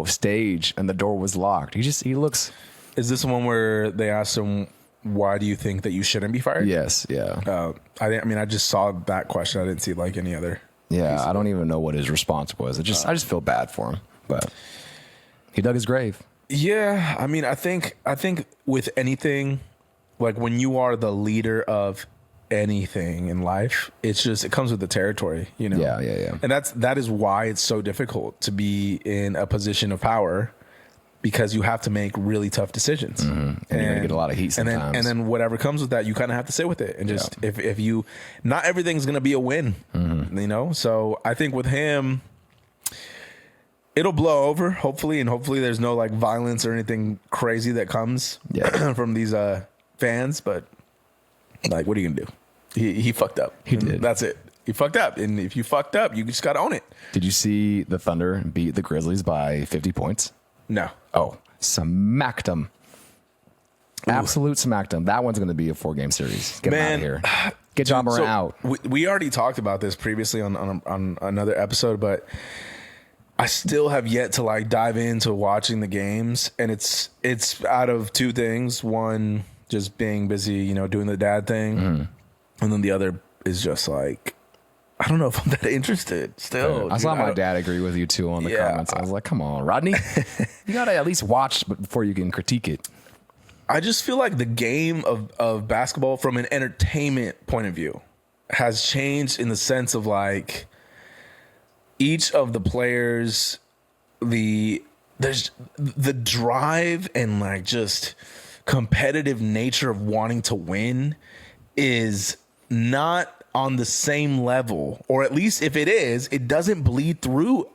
S2: stage, and the door was locked. He looks.
S1: Is this the one where they asked him, why do you think that you shouldn't be fired?
S2: Yes, yeah.
S1: I just saw that question. I didn't see like any other.
S2: Yeah, I don't even know what his response was. I just feel bad for him, but he dug his grave.
S1: Yeah, I mean, I think with anything, like when you are the leader of anything in life, it comes with the territory,
S2: Yeah.
S1: And that is why it's so difficult to be in a position of power, because you have to make really tough decisions,
S2: and you're gonna get a lot of heat sometimes.
S1: And then whatever comes with that, you kind of have to sit with it, and just if you, not everything's gonna be a win, So I think with him, it'll blow over, hopefully, and hopefully there's no like violence or anything crazy that comes from these fans. But like, what are you gonna do? He fucked up.
S2: He did.
S1: That's it. He fucked up, and if you fucked up, you just gotta own it.
S2: Did you see the Thunder beat the Grizzlies by 50 points?
S1: No.
S2: Oh, smacked them. Absolute smacked them. That one's going to be a 4-game series. Get out of here. Get John Morant out.
S1: We already talked about this previously on another episode, but I still have yet to like dive into watching the games, and it's out of two things. One, just being busy, doing the dad thing, and then the other is just like, I don't know if I'm that interested still.
S2: I saw my dad agree with you too on the comments. I was like, come on, Rodney. You got to at least watch before you can critique it.
S1: I just feel like the game of basketball from an entertainment point of view has changed in the sense of like each of the players, there's the drive and like just competitive nature of wanting to win is not on the same level, or at least if it is, it doesn't bleed through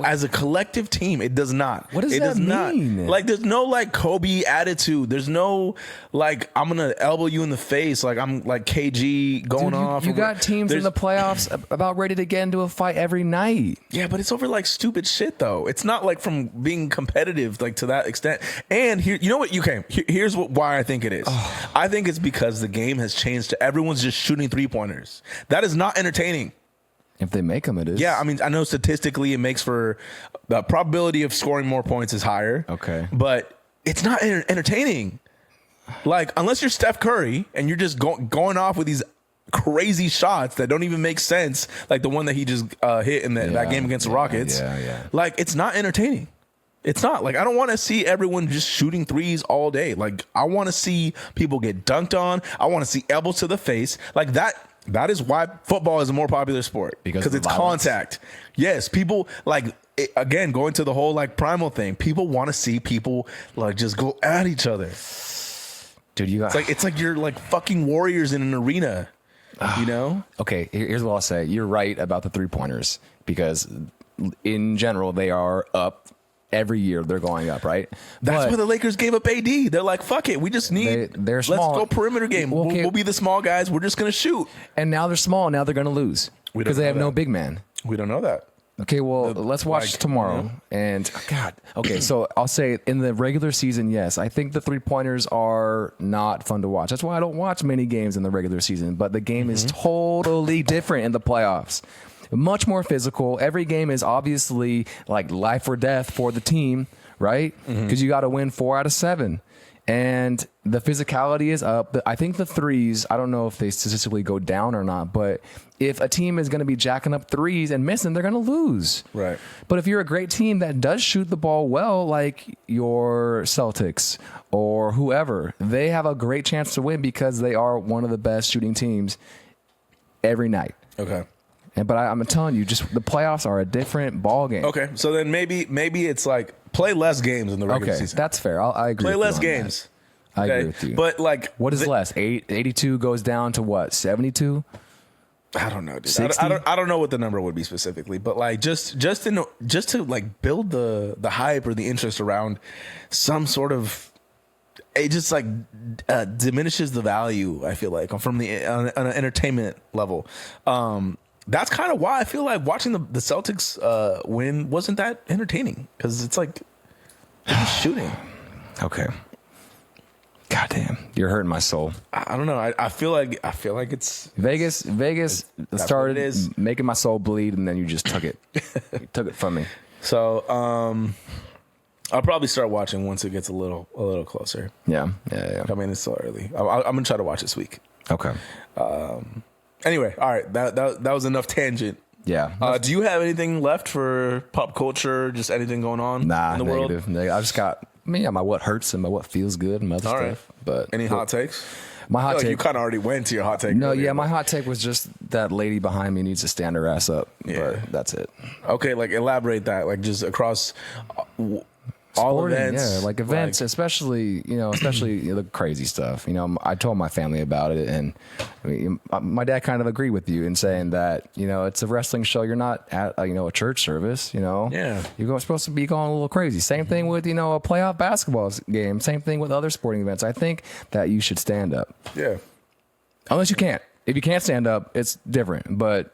S1: as a collective team. It does not.
S2: What does that mean?
S1: Like, there's no like Kobe attitude. There's no like, I'm gonna elbow you in the face. Like I'm like KG going off.
S2: You got teams in the playoffs about ready to get into a fight every night.
S1: Yeah, but it's over like stupid shit though. It's not like from being competitive like to that extent. And here, you know what? Here's why I think it is. I think it's because the game has changed to everyone's just shooting 3-pointers. That is not entertaining.
S2: If they make them, it is.
S1: Yeah, I mean, I know statistically it makes for the probability of scoring more points is higher.
S2: Okay.
S1: But it's not entertaining. Like, unless you're Steph Curry and you're just going off with these crazy shots that don't even make sense, like the one that he just hit in that game against the Rockets.
S2: Yeah.
S1: Like, it's not entertaining. It's not. Like, I don't want to see everyone just shooting threes all day. Like, I want to see people get dunked on. I want to see elbows to the face. Like, that is why football is a more popular sport, because it's contact. Yes, people like again, going to the whole like primal thing. People want to see people like just go at each other.
S2: Dude,
S1: it's like you're like fucking warriors in an arena.
S2: Okay, here's what I'll say. You're right about the 3-pointers, because in general they are up. Every year they're going up, right?
S1: That's why the Lakers gave up AD. They're like, fuck it. We just need,
S2: they're small.
S1: Let's go perimeter game. We'll be the small guys. We're just going to shoot.
S2: And now they're small. Now they're going to lose because they have no big man.
S1: We don't know that.
S2: Okay, well, let's watch tomorrow. And God, okay, so I'll say in the regular season, yes, I think the 3-pointers are not fun to watch. That's why I don't watch many games in the regular season. But the game is totally different in the playoffs. Much more physical. Every game is obviously like life or death for the team, right? Because you got to win 4 out of 7. And the physicality is up. I think the threes, I don't know if they statistically go down or not, but if a team is going to be jacking up threes and missing, they're going to lose.
S1: Right.
S2: But if you're a great team that does shoot the ball well, like your Celtics or whoever, they have a great chance to win because they are one of the best shooting teams every night.
S1: Okay.
S2: But I'm telling you, just the playoffs are a different ball game.
S1: Okay, so then maybe it's like play less games in the regular season.
S2: That's fair. I agree.
S1: Play less games.
S2: I agree with you.
S1: But like,
S2: what is less? 82 goes down to what? 72?
S1: I don't know, dude.
S2: 60?
S1: I don't know what the number would be specifically, but like just to like build the hype or the interest around some sort of. It just like diminishes the value, I feel like, from on an entertainment level. that's kind of why I feel like watching the Celtics win wasn't that entertaining, because it's like they're just shooting.
S2: Okay. Goddamn, you're hurting my soul.
S1: I don't know. I feel like it's
S2: Vegas started making my soul bleed, and then you just took it. You took it from me.
S1: So I'll probably start watching once it gets a little closer.
S2: Yeah.
S1: I mean, it's still early. I'm gonna try to watch this week.
S2: Okay.
S1: Anyway, all right. That was enough tangent.
S2: Yeah.
S1: Do you have anything left for pop culture? Just anything going on in the
S2: negative.
S1: world?
S2: I just got my what hurts and my what feels good and my other
S1: all
S2: stuff.
S1: Right.
S2: But
S1: any hot takes?
S2: My hot take.
S1: You kind of already went to your hot take.
S2: No,
S1: earlier,
S2: my hot take was just that lady behind me needs to stand her ass up.
S1: Yeah.
S2: But that's it.
S1: Okay, like elaborate that. Like just across all events.
S2: Yeah, like events, especially the crazy stuff. I told my family about it, and I mean, my dad kind of agreed with you in saying that it's a wrestling show. You're not at a church service.
S1: Yeah,
S2: you're supposed to be going a little crazy. Same thing with a playoff basketball game. Same thing with other sporting events. I think that you should stand up.
S1: Yeah,
S2: unless you can't. If you can't stand up, it's different. But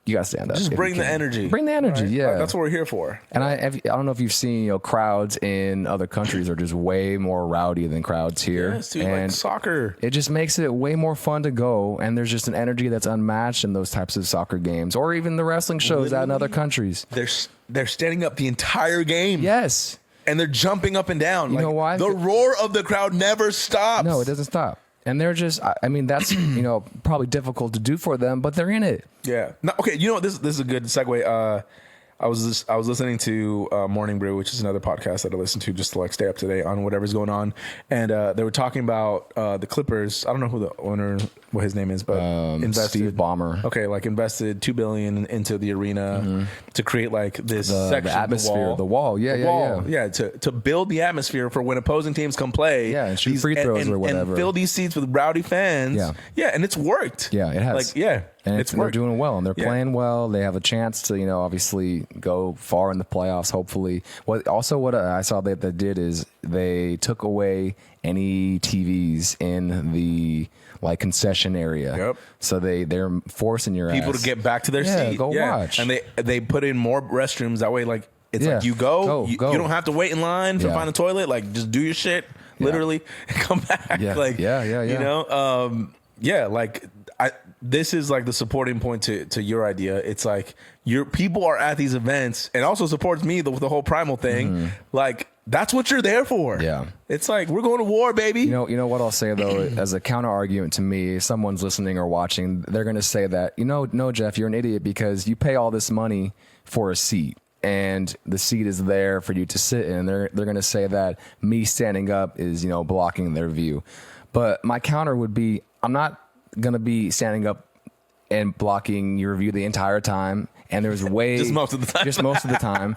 S2: you gotta stand up.
S1: Just bring the energy.
S2: Bring the energy. Right? Yeah,
S1: that's what we're here for.
S2: And I don't know if you've seen crowds in other countries are just way more rowdy than crowds here.
S1: Yes, dude,
S2: and
S1: like soccer.
S2: It just makes it way more fun to go. And there's just an energy that's unmatched in those types of soccer games, or even the wrestling shows out in other countries.
S1: They're standing up the entire game.
S2: Yes,
S1: and they're jumping up and down.
S2: You know why?
S1: The roar of the crowd never stops.
S2: No, it doesn't stop. And they're just, I mean, that's, probably difficult to do for them, but they're in it.
S1: Yeah. No, okay. You know what? This is a good segue. I was listening to Morning Brew, which is another podcast that I listen to just to like stay up to date on whatever's going on. And they were talking about the Clippers. I don't know who the owner, what his name is, but invested,
S2: Steve Ballmer.
S1: Okay, like invested $2 billion into the arena to create like this section,
S2: the atmosphere, the wall. Yeah.
S1: To build the atmosphere for when opposing teams come play.
S2: Yeah, and shoot free throws or whatever,
S1: and fill these seats with rowdy fans. Yeah, and it's worked.
S2: Yeah, it has. And they're doing well, and they're playing well. They have a chance to, obviously go far in the playoffs, hopefully. What I saw that they did is they took away any TVs in the concession area. Yep. So they're forcing your
S1: people to get back to their seat.
S2: Go watch.
S1: And they put in more restrooms. That way, like it's like you go. You don't have to wait in line to find a toilet. Like just do your shit, literally, and come back. This is like the supporting point to your idea. It's like your people are at these events, and also supports me with the whole primal thing. Mm-hmm. Like that's what you're there for.
S2: Yeah,
S1: it's like we're going to war, baby.
S2: You know what I'll say though, as a counter argument to me, if someone's listening or watching, they're going to say that no, Jeff, you're an idiot because you pay all this money for a seat. And the seat is there for you to sit in. They're going to say that me standing up is blocking their view. But my counter would be, I'm not going to be standing up and blocking your view the entire time. And there's
S1: just most of the time.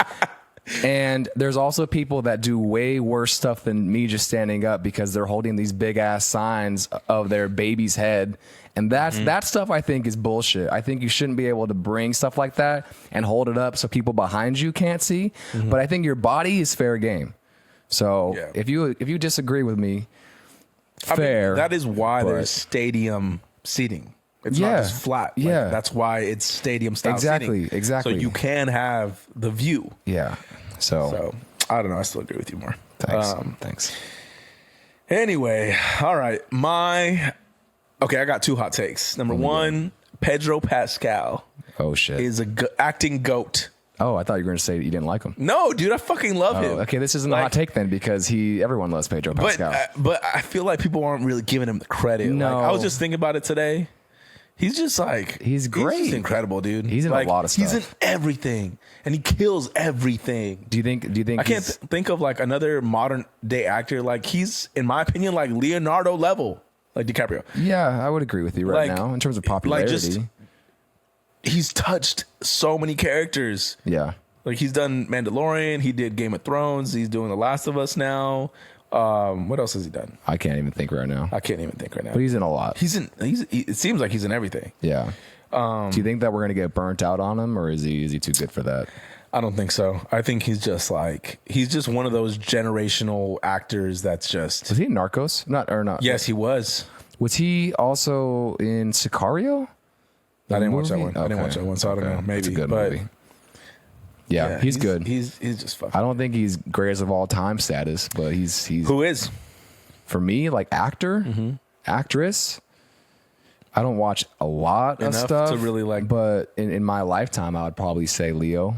S2: And there's also people that do way worse stuff than me just standing up because they're holding these big ass signs of their baby's head. And that stuff I think is bullshit. I think you shouldn't be able to bring stuff like that and hold it up so people behind you can't see. Mm-hmm. But I think your body is fair game. So if you disagree with me, fair.
S1: I mean, that is why there's stadium seating. It's not just flat. That's why it's stadium style seating.
S2: Exactly.
S1: So you can have the view.
S2: Yeah. So
S1: I don't know. I still agree with you more.
S2: Thanks.
S1: Anyway, all right. I got two hot takes. Number one, Pedro Pascal.
S2: Oh shit.
S1: Is acting goat.
S2: Oh, I thought you were going to say that you didn't like him.
S1: No, dude, I fucking love him.
S2: Okay, this isn't a hot take then because everyone loves Pedro Pascal.
S1: But I feel like people aren't really giving him the credit.
S2: No.
S1: I was just thinking about it today. He's just
S2: he's great.
S1: He's incredible, dude.
S2: He's in a lot of stuff.
S1: He's in everything, and he kills everything.
S2: Do you think?
S1: I can't think of like another modern day actor. Like he's, in my opinion, like Leonardo level, like DiCaprio.
S2: Yeah, I would agree with you now in terms of popularity.
S1: He's touched so many characters.
S2: Yeah,
S1: like he's done Mandalorian. He did Game of Thrones. He's doing The Last of Us now. What else has he done?
S2: I can't even think right now.
S1: But
S2: he's in a lot.
S1: It seems like he's in everything.
S2: Yeah. Do you think that we're gonna get burnt out on him, or is he too good for that?
S1: I don't think so. I think he's just one of those generational actors that's just.
S2: Was he in Narcos? Not.
S1: Yes, he was.
S2: Was he also in Sicario?
S1: I didn't watch that one.
S2: Okay.
S1: I didn't watch that one, so I don't know. Maybe
S2: it's a good
S1: but
S2: movie. Yeah, he's good.
S1: He's just fucking.
S2: I don't think he's greatest of all time status, but he's
S1: Who is?
S2: For me, like actor, actress. I don't watch a lot of
S1: Enough
S2: stuff
S1: to really like.
S2: but in my lifetime, I would probably say Leo.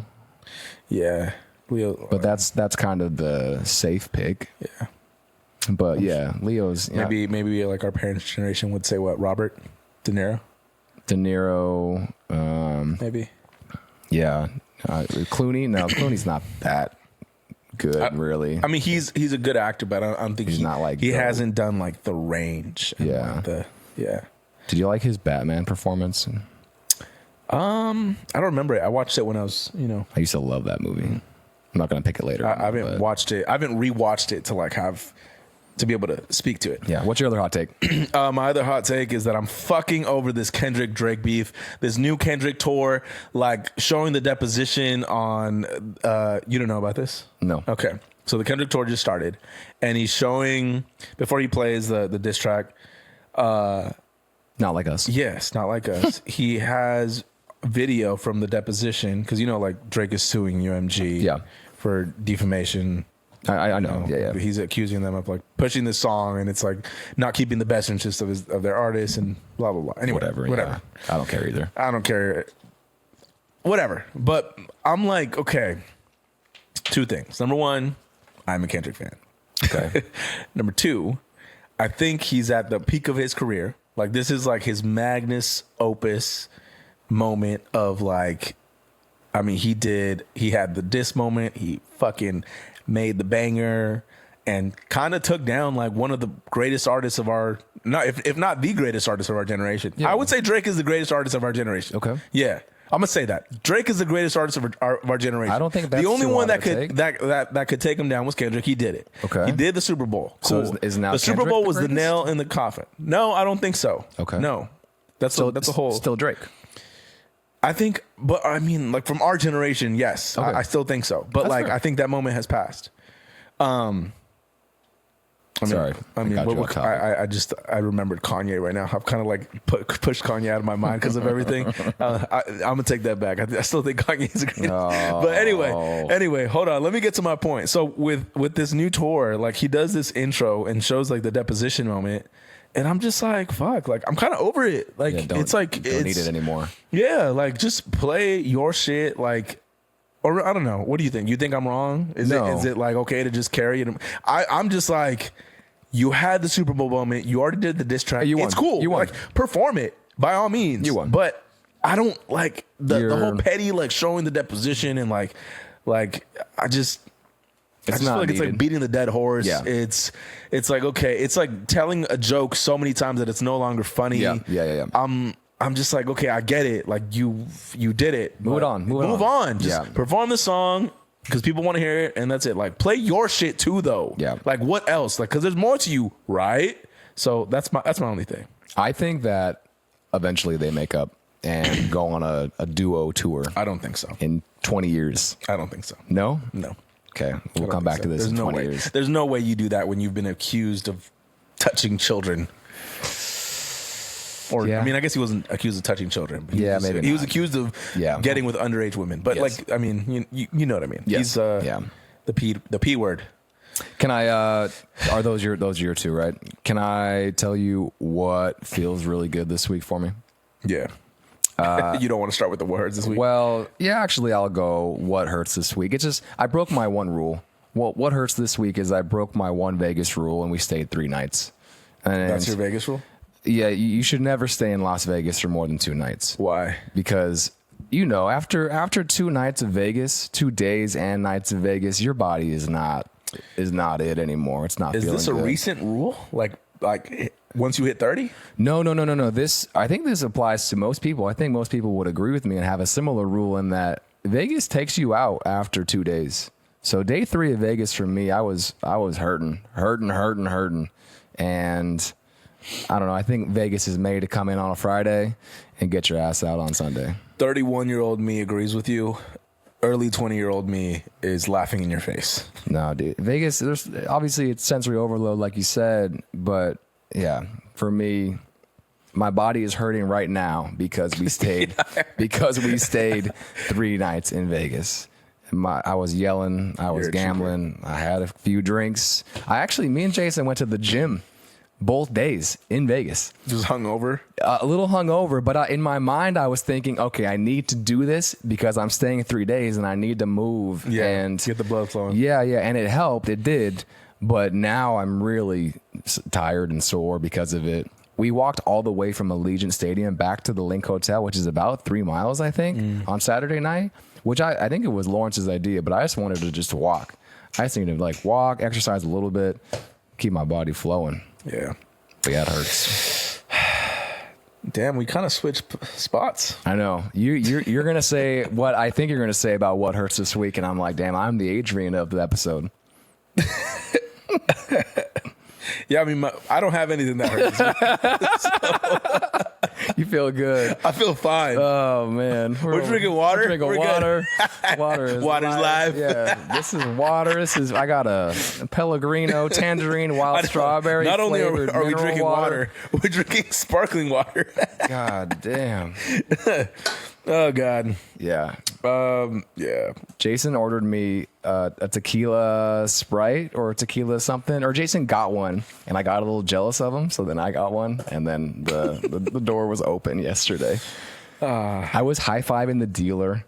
S1: Yeah, Leo.
S2: But that's kind of the safe pick.
S1: Yeah.
S2: But yeah, Leo's
S1: maybe like our parents' generation would say what? Robert De Niro.
S2: De Niro.
S1: Maybe.
S2: Yeah, Clooney. No, Clooney's not that good, really.
S1: I mean, he's a good actor, but I don't think
S2: He's not like
S1: he
S2: the-
S1: hasn't done like the range. And
S2: Yeah.
S1: like yeah.
S2: Did you like his Batman performance?
S1: I don't remember it. I watched it when I was,
S2: I used to love that movie. I'm not gonna pick it later.
S1: I haven't
S2: but-
S1: watched it. I haven't rewatched it to like have to be able to speak to it.
S2: Yeah. What's your other hot take?
S1: My other hot take is that I'm fucking over this Kendrick Drake beef. This new Kendrick tour, like showing the deposition on. You don't know about this?
S2: No.
S1: Okay. So the Kendrick tour just started, and he's showing before he plays the diss track.
S2: Not like us.
S1: Yes, not like us. He has video from the deposition because like Drake is suing UMG
S2: Yeah.
S1: for defamation.
S2: I know. Yeah.
S1: He's accusing them of like pushing this song, and it's like not keeping the best interest of their artists and blah blah blah. Anyway,
S2: Whatever. Yeah. I don't care either.
S1: I don't care. Whatever. But I'm like, okay, two things. Number one, I'm a Kendrick fan.
S2: Okay.
S1: Number two, I think he's at the peak of his career. Like this is like his magnus opus moment of like, I mean, he had the diss moment. He fucking made the banger and kind of took down like one of the greatest artists of our, if not the greatest artist of our generation.
S2: Yeah.
S1: I would say Drake is the greatest artist of our generation.
S2: Okay.
S1: Yeah. I'm gonna say that Drake is the greatest artist of our generation.
S2: I don't think that's
S1: the only
S2: too
S1: one
S2: hard
S1: that
S2: to
S1: could
S2: take.
S1: that could take him down was Kendrick. He did it.
S2: Okay.
S1: He did the Super Bowl.
S2: So
S1: Cool.
S2: is now
S1: the Super
S2: Kendrick
S1: Bowl
S2: the
S1: was the
S2: greatest?
S1: nail in the coffin. No, I don't think so.
S2: Okay.
S1: No, that's a whole.
S2: Still Drake.
S1: I think, but I mean, like from our generation, yes,
S2: Okay.
S1: I still think so. But
S2: That's
S1: like,
S2: fair.
S1: I think that moment has passed.
S2: Sorry.
S1: I mean,
S2: got you off topic.
S1: I remembered Kanye right now. I've kind of like pushed Kanye out of my mind because of everything. I'm gonna take that back. I still think Kanye is great.
S2: No.
S1: But anyway, hold on. Let me get to my point. So with this new tour, like he does this intro and shows like the deposition moment, and I'm just like, fuck. Like I'm kind of over it. Like
S2: Yeah,
S1: it's like
S2: don't need it anymore.
S1: Yeah, like just play your shit. Like. Or I don't know. What do you think? You think I'm wrong? Is it like okay to just carry it? I'm just like, you had the Super Bowl moment. You already did the diss track.
S2: You won.
S1: It's cool.
S2: You won.
S1: Like perform it by all means.
S2: You won.
S1: But I don't like the whole petty like showing the deposition and like I just. I just feel like it's like beating the dead horse.
S2: Yeah.
S1: It's like okay. It's like telling a joke so many times that it's no longer funny.
S2: Yeah.
S1: I'm just like, okay, I get it. Like you did it.
S2: Move it on.
S1: Move on. Just perform the song because people want to hear it, and that's it. Like play your shit too, though.
S2: Yeah.
S1: Like what else? Like because there's more to you, right? So that's my only thing.
S2: I think that eventually they make up and go on a duo tour
S1: I don't think so.
S2: in 20 years.
S1: I don't think so.
S2: No?
S1: No.
S2: Okay.
S1: I
S2: We'll
S1: don't
S2: come
S1: think
S2: back
S1: so.
S2: to this
S1: There's
S2: in
S1: no
S2: 20
S1: way.
S2: years.
S1: There's no way you do that when you've been accused of touching children. Or
S2: Yeah.
S1: I mean, I guess he wasn't accused of touching children. But
S2: Yeah,
S1: he was,
S2: maybe
S1: he was
S2: not.
S1: accused of getting with underage women. But
S2: Yes.
S1: like, I mean, you know what I mean.
S2: Yes.
S1: He's the P word.
S2: Can I are those your two, right? Can I tell you what feels really good this week for me?
S1: Yeah. You don't want to start with the words this week.
S2: Well, yeah, actually I'll go what hurts this week. It's just I broke my one rule. Well, what hurts this week is I broke my one Vegas rule and we stayed 3 nights. And
S1: That's your Vegas rule?
S2: Yeah, you should never stay in Las Vegas for more than 2 nights.
S1: Why?
S2: Because after 2 nights of Vegas, 2 days and nights of Vegas, your body is not it anymore. It's not.
S1: Is
S2: feeling
S1: this a
S2: good.
S1: recent rule? Like once you hit 30?
S2: No. I think this applies to most people. I think most people would agree with me and have a similar rule in that Vegas takes you out after 2 days. So day 3 of Vegas for me, I was hurting, and I don't know. I think Vegas is made to come in on a Friday and get your ass out on Sunday.
S1: 31-year-old me agrees with you. Early 20-year-old me is laughing in your face.
S2: No, dude. Vegas, obviously it's sensory overload, like you said, but yeah, for me, my body is hurting right now because we stayed 3 nights in Vegas. I was yelling, I was gambling, I had a few drinks. Me and Jason went to the gym both days in Vegas.
S1: Just hungover?
S2: A little hungover, but in my mind, I was thinking, okay, I need to do this because I'm staying 3 days and I need to move and
S1: get the blood flowing.
S2: Yeah, and it helped. It did. But now I'm really tired and sore because of it. We walked all the way from Allegiant Stadium back to the Link Hotel, which is about 3 miles, I think, on Saturday night, which I think it was Lawrence's idea, but I just wanted to just walk. I just needed to like walk, exercise a little bit, keep my body flowing.
S1: Yeah.
S2: But yeah, it hurts.
S1: Damn, we kind of switched spots.
S2: I know. You're going to say what I think you're going to say about what hurts this week, and I'm like, damn, I'm the Adrian of the episode.
S1: Yeah, I mean, I don't have anything that hurts.
S2: You feel good.
S1: I feel fine.
S2: Oh, man.
S1: We're drinking water.
S2: We're drinking water.
S1: Water's
S2: Water's
S1: live.
S2: Yeah, this is water. I got a Pellegrino, tangerine, wild strawberry.
S1: Not only are we drinking water, we're drinking sparkling water.
S2: God damn.
S1: Oh, God.
S2: Yeah.
S1: Yeah.
S2: Jason ordered me a tequila Sprite or tequila something, or Jason got one, and I got a little jealous of him, so then I got one, and then the door was open yesterday. I was high-fiving the dealer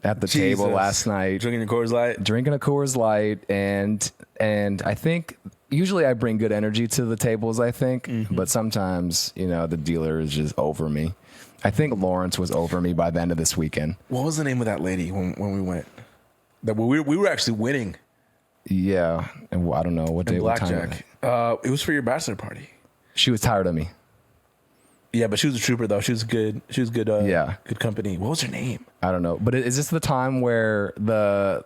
S2: at the table last night.
S1: Drinking a Coors Light?
S2: Drinking a Coors Light, and I think usually I bring good energy to the tables, I think, but sometimes, the dealer is just over me. I think Lawrence was over me by the end of this weekend.
S1: What was the name of that lady when we went? That we were actually winning.
S2: Yeah, and I don't know what day, what time.
S1: It was for your bachelor party.
S2: She was tired of me.
S1: Yeah, but she was a trooper though. She was good. Good company. What was her name?
S2: I don't know. But is this the time where the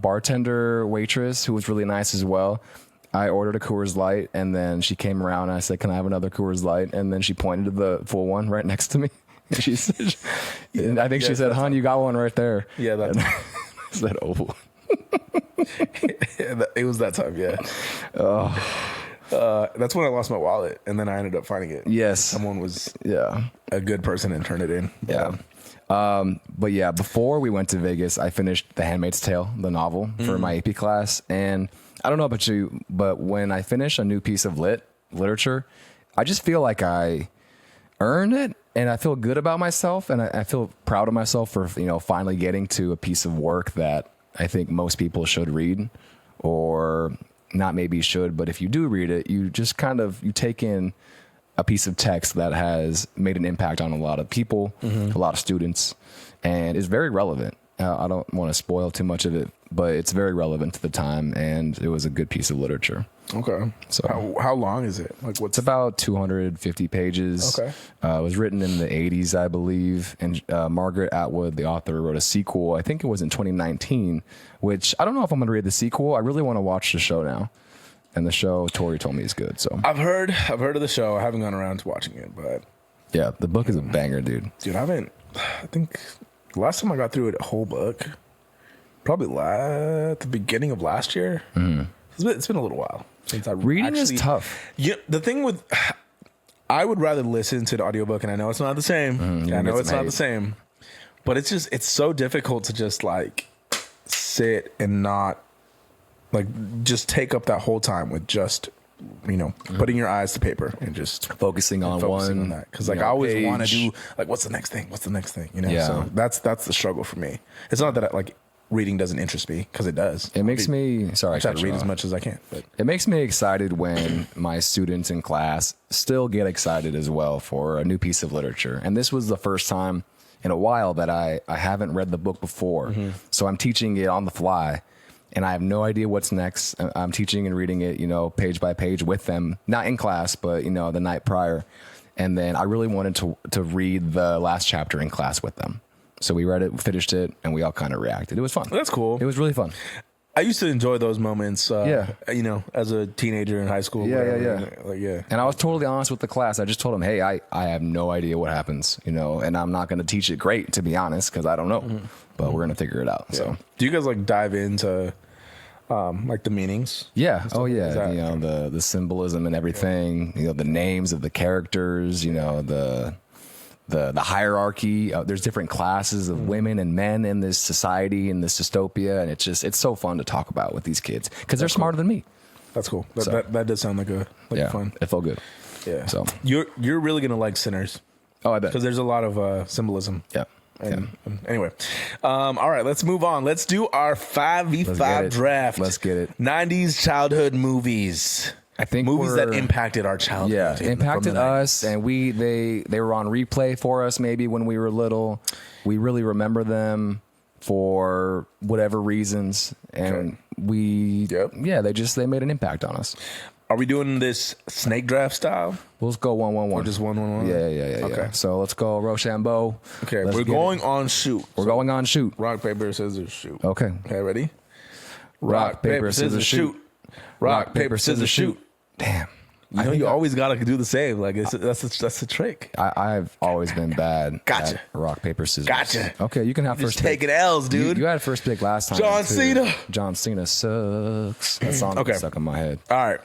S2: bartender waitress, who was really nice as well, I ordered a Coors Light, and then she came around and I said, "Can I have another Coors Light?" And then she pointed to the full one right next to me. And she said, I think she said, "Hon, you got one right there."
S1: Yeah, that.
S2: I said, "Oh."
S1: It was that time. Yeah. That's when I lost my wallet, and then I ended up finding it.
S2: Yes,
S1: someone was a good person and turned it in.
S2: Yeah. But yeah, before we went to Vegas, I finished The Handmaid's Tale, the novel, for my AP class, and I don't know about you, but when I finish a new piece of literature, I just feel like I earned it, and I feel good about myself, and I feel proud of myself for finally getting to a piece of work that I think most people should read, or not maybe should, but if you do read it, you just you take in a piece of text that has made an impact on a lot of people, a lot of students, and is very relevant. I don't want to spoil too much of it, but it's very relevant to the time, and it was a good piece of literature.
S1: Okay. So how long is it?
S2: It's about 250 pages.
S1: Okay.
S2: It was written in the 80s, I believe, and Margaret Atwood, the author, wrote a sequel. I think it was in 2019, which I don't know if I'm going to read the sequel. I really want to watch the show now. And the show, Tori told me, is good. So
S1: I've heard of the show. I haven't gone around to watching it, but
S2: yeah, the book is a banger, dude.
S1: Dude, I think the last time I got through a whole book, probably at the beginning of last year. It's been a little while since I
S2: reading is tough.
S1: Yeah, the thing with I would rather listen to the audiobook, and I know it's not the same. I know it's not the same, but it's so difficult to just like sit and not just take up that whole time with just putting your eyes to paper and just
S2: focusing on that,
S1: because I always want to do what's the next thing,
S2: Yeah.
S1: So that's the struggle for me. It's not that reading doesn't interest me, because it does.
S2: It makes me
S1: I try to read as much as I can, but
S2: it makes me excited when my students in class still get excited as well for a new piece of literature. And this was the first time in a while that I haven't read the book before, so I'm teaching it on the fly. And I have no idea what's next. I'm teaching and reading it, page by page with them, not in class, but, the night prior. And then I really wanted to read the last chapter in class with them. So we read it, finished it, and we all kind of reacted. It was fun.
S1: That's cool.
S2: It was really fun.
S1: I used to enjoy those moments, as a teenager in high school.
S2: Yeah. And I was totally honest with the class. I just told them, hey, I have no idea what happens, and I'm not going to teach it great, to be honest, because I don't know. But we're going to figure it out. Yeah. So,
S1: do you guys dive into like the meanings.
S2: Yeah. Oh, yeah.
S1: Exactly.
S2: You know, the symbolism and everything. You know, the names of the characters. You know, the hierarchy. There's different classes of women and men in this society, in this dystopia, and it's so fun to talk about with these kids because they're smarter than me.
S1: That's cool. That does sound like fun.
S2: It felt good.
S1: Yeah.
S2: So
S1: you're really gonna like Sinners.
S2: Oh, I bet.
S1: Because there's a lot of symbolism.
S2: Yeah.
S1: And anyway, all right, let's move on. Let's do our 5v5 draft.
S2: Let's get it.
S1: 90s childhood movies.
S2: I think
S1: movies that impacted our childhood.
S2: Yeah, impacted us, and they were on replay for us maybe when we were little. We really remember them for whatever reasons, and they made an impact on us.
S1: Are we doing this snake draft style?
S2: Let's go 1-1-1.
S1: Or just 1-1-1?
S2: Yeah. Okay. So let's go Rochambeau.
S1: Okay, we're going on shoot.
S2: We're going on shoot.
S1: Rock, paper, scissors, shoot.
S2: Okay.
S1: Okay, ready?
S2: Rock, paper, scissors, shoot.
S1: Rock, paper, scissors, shoot.
S2: Damn.
S1: You know, you always gotta do the same. Like that's the trick.
S2: I've always been bad.
S1: Gotcha.
S2: At rock, paper, scissors.
S1: Gotcha.
S2: Okay, you can have
S1: Just
S2: first pick.
S1: taking L's, dude.
S2: You had first pick last time.
S1: John
S2: too.
S1: Cena.
S2: John Cena sucks. That song stuck in my head.
S1: All right.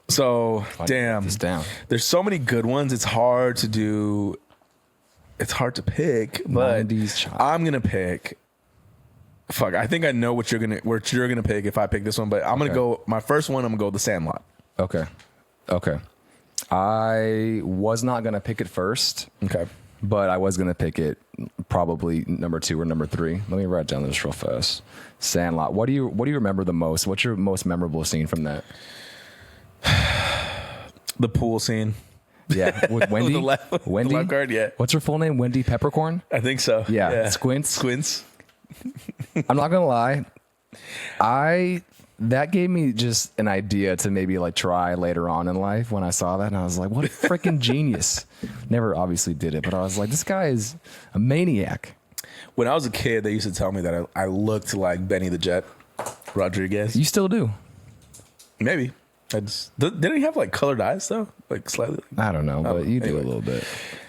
S1: So damn.
S2: This down.
S1: There's so many good ones. It's hard to do. It's hard to pick, but
S2: 90s child.
S1: I'm gonna pick. Fuck, I think I know what you're gonna pick if I pick this one, but I'm gonna go. My first one, I'm gonna go The Sandlot.
S2: Okay. I was not gonna pick it first.
S1: Okay.
S2: But I was gonna pick it probably number 2 or number 3. Let me write down this real fast. Sandlot. What do you remember the most? What's your most memorable scene from that?
S1: The pool scene.
S2: Yeah, with Wendy.
S1: Wendy. The lifeguard, yeah.
S2: What's her full name? Wendy Peppercorn?
S1: I think so.
S2: Yeah. Squints. I'm not gonna lie. That gave me just an idea to maybe like try later on in life when I saw that, and I was like, what a freaking genius. Never obviously did it, but I was like, this guy is a maniac.
S1: When I was a kid, they used to tell me that I looked like Benny the Jet Rodriguez.
S2: You still do.
S1: Maybe. Didn't he have like colored eyes though? Like slightly?
S2: I don't know, but you do a little bit.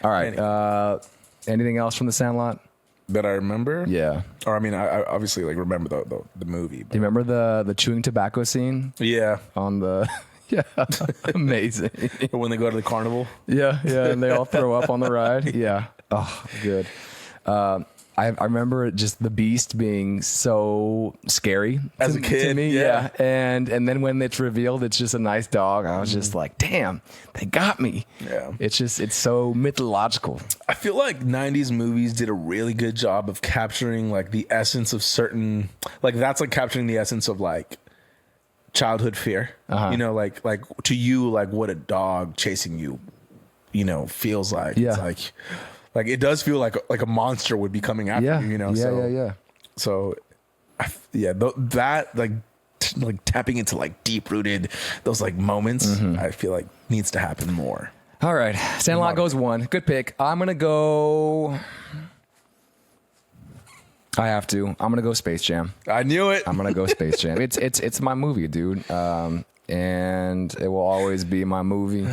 S2: All right. Anything else from The Sandlot?
S1: That I remember?
S2: Yeah.
S1: Or I mean, I obviously like remember the movie. But.
S2: Do you remember the chewing tobacco scene?
S1: Yeah.
S2: On the yeah, amazing.
S1: Or when they go to the carnival?
S2: Yeah, and they all throw up on the ride. Yeah. Oh, good. I remember just the Beast being so scary
S1: as a kid
S2: to me. Yeah. And then when it's revealed it's just a nice dog, I was just like, damn, they got me.
S1: Yeah.
S2: It's so mythological.
S1: I feel like 90s movies did a really good job of capturing like the essence of certain, like that's like capturing the essence of like childhood fear. You know, like to you, like what a dog chasing you, you know, feels like.
S2: Yeah.
S1: It's like it does feel like a monster would be coming after you, you know?
S2: Yeah.
S1: So, that like tapping into like deep rooted those like moments, I feel like needs to happen more.
S2: All right, Sandlot goes 1. Good pick. I'm gonna go. I have to. I'm gonna go Space Jam.
S1: I knew it.
S2: I'm gonna go Space Jam. It's my movie, dude, and it will always be my movie.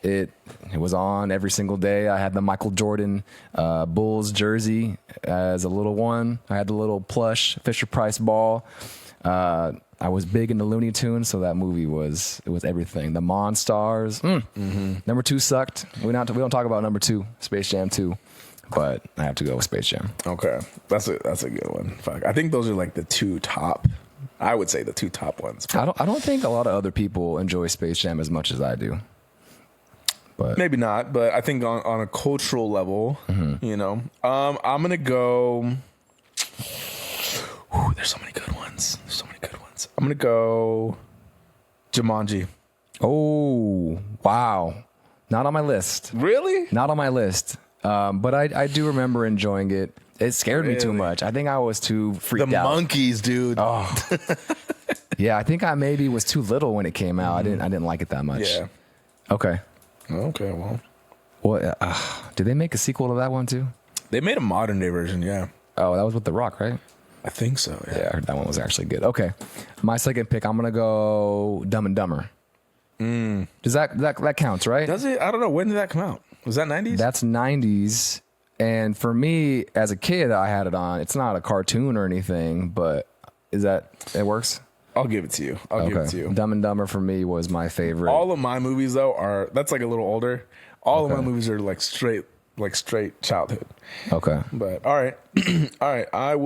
S2: It was on every single day. I had the Michael Jordan Bulls jersey as a little one. I had the little plush Fisher-Price ball. I was big into Looney Tunes, so that movie was everything. The Monstars. Number 2 sucked. We don't talk about number 2, Space Jam 2, but I have to go with Space Jam.
S1: Okay, that's a good one. Fuck, I think those are like the 2 top. I would say the 2 top ones.
S2: I don't think a lot of other people enjoy Space Jam as much as I do. But
S1: maybe not, but I think on a cultural level, you know, I'm gonna go. There's so many good ones. I'm gonna go Jumanji.
S2: Oh wow, not on my list.
S1: Really?
S2: Not on my list. But I do remember enjoying it. It scared me too much. I think I was too freaked out.
S1: The monkeys, dude.
S2: Oh. Yeah, I think I maybe was too little when it came out. I didn't like it that much.
S1: Yeah.
S2: Okay.
S1: Okay, well.
S2: Did they make a sequel to that one too?
S1: They made a modern day version, yeah.
S2: Oh, that was with The Rock, right?
S1: I think so, yeah.
S2: Yeah, I heard that one was actually good. Okay. My second pick, I'm going to go Dumb and Dumber. Does that counts, right?
S1: Does it? I don't know. When did that come out? Was that 90s?
S2: That's 90s. And for me, as a kid, I had it on. It's not a cartoon or anything, but it works?
S1: I'll give it to you. I'll give it to you.
S2: Dumb and Dumber for me was my favorite.
S1: All of my movies though that's like a little older. All of my movies are like straight childhood.
S2: Okay.
S1: But all right. All right. I'm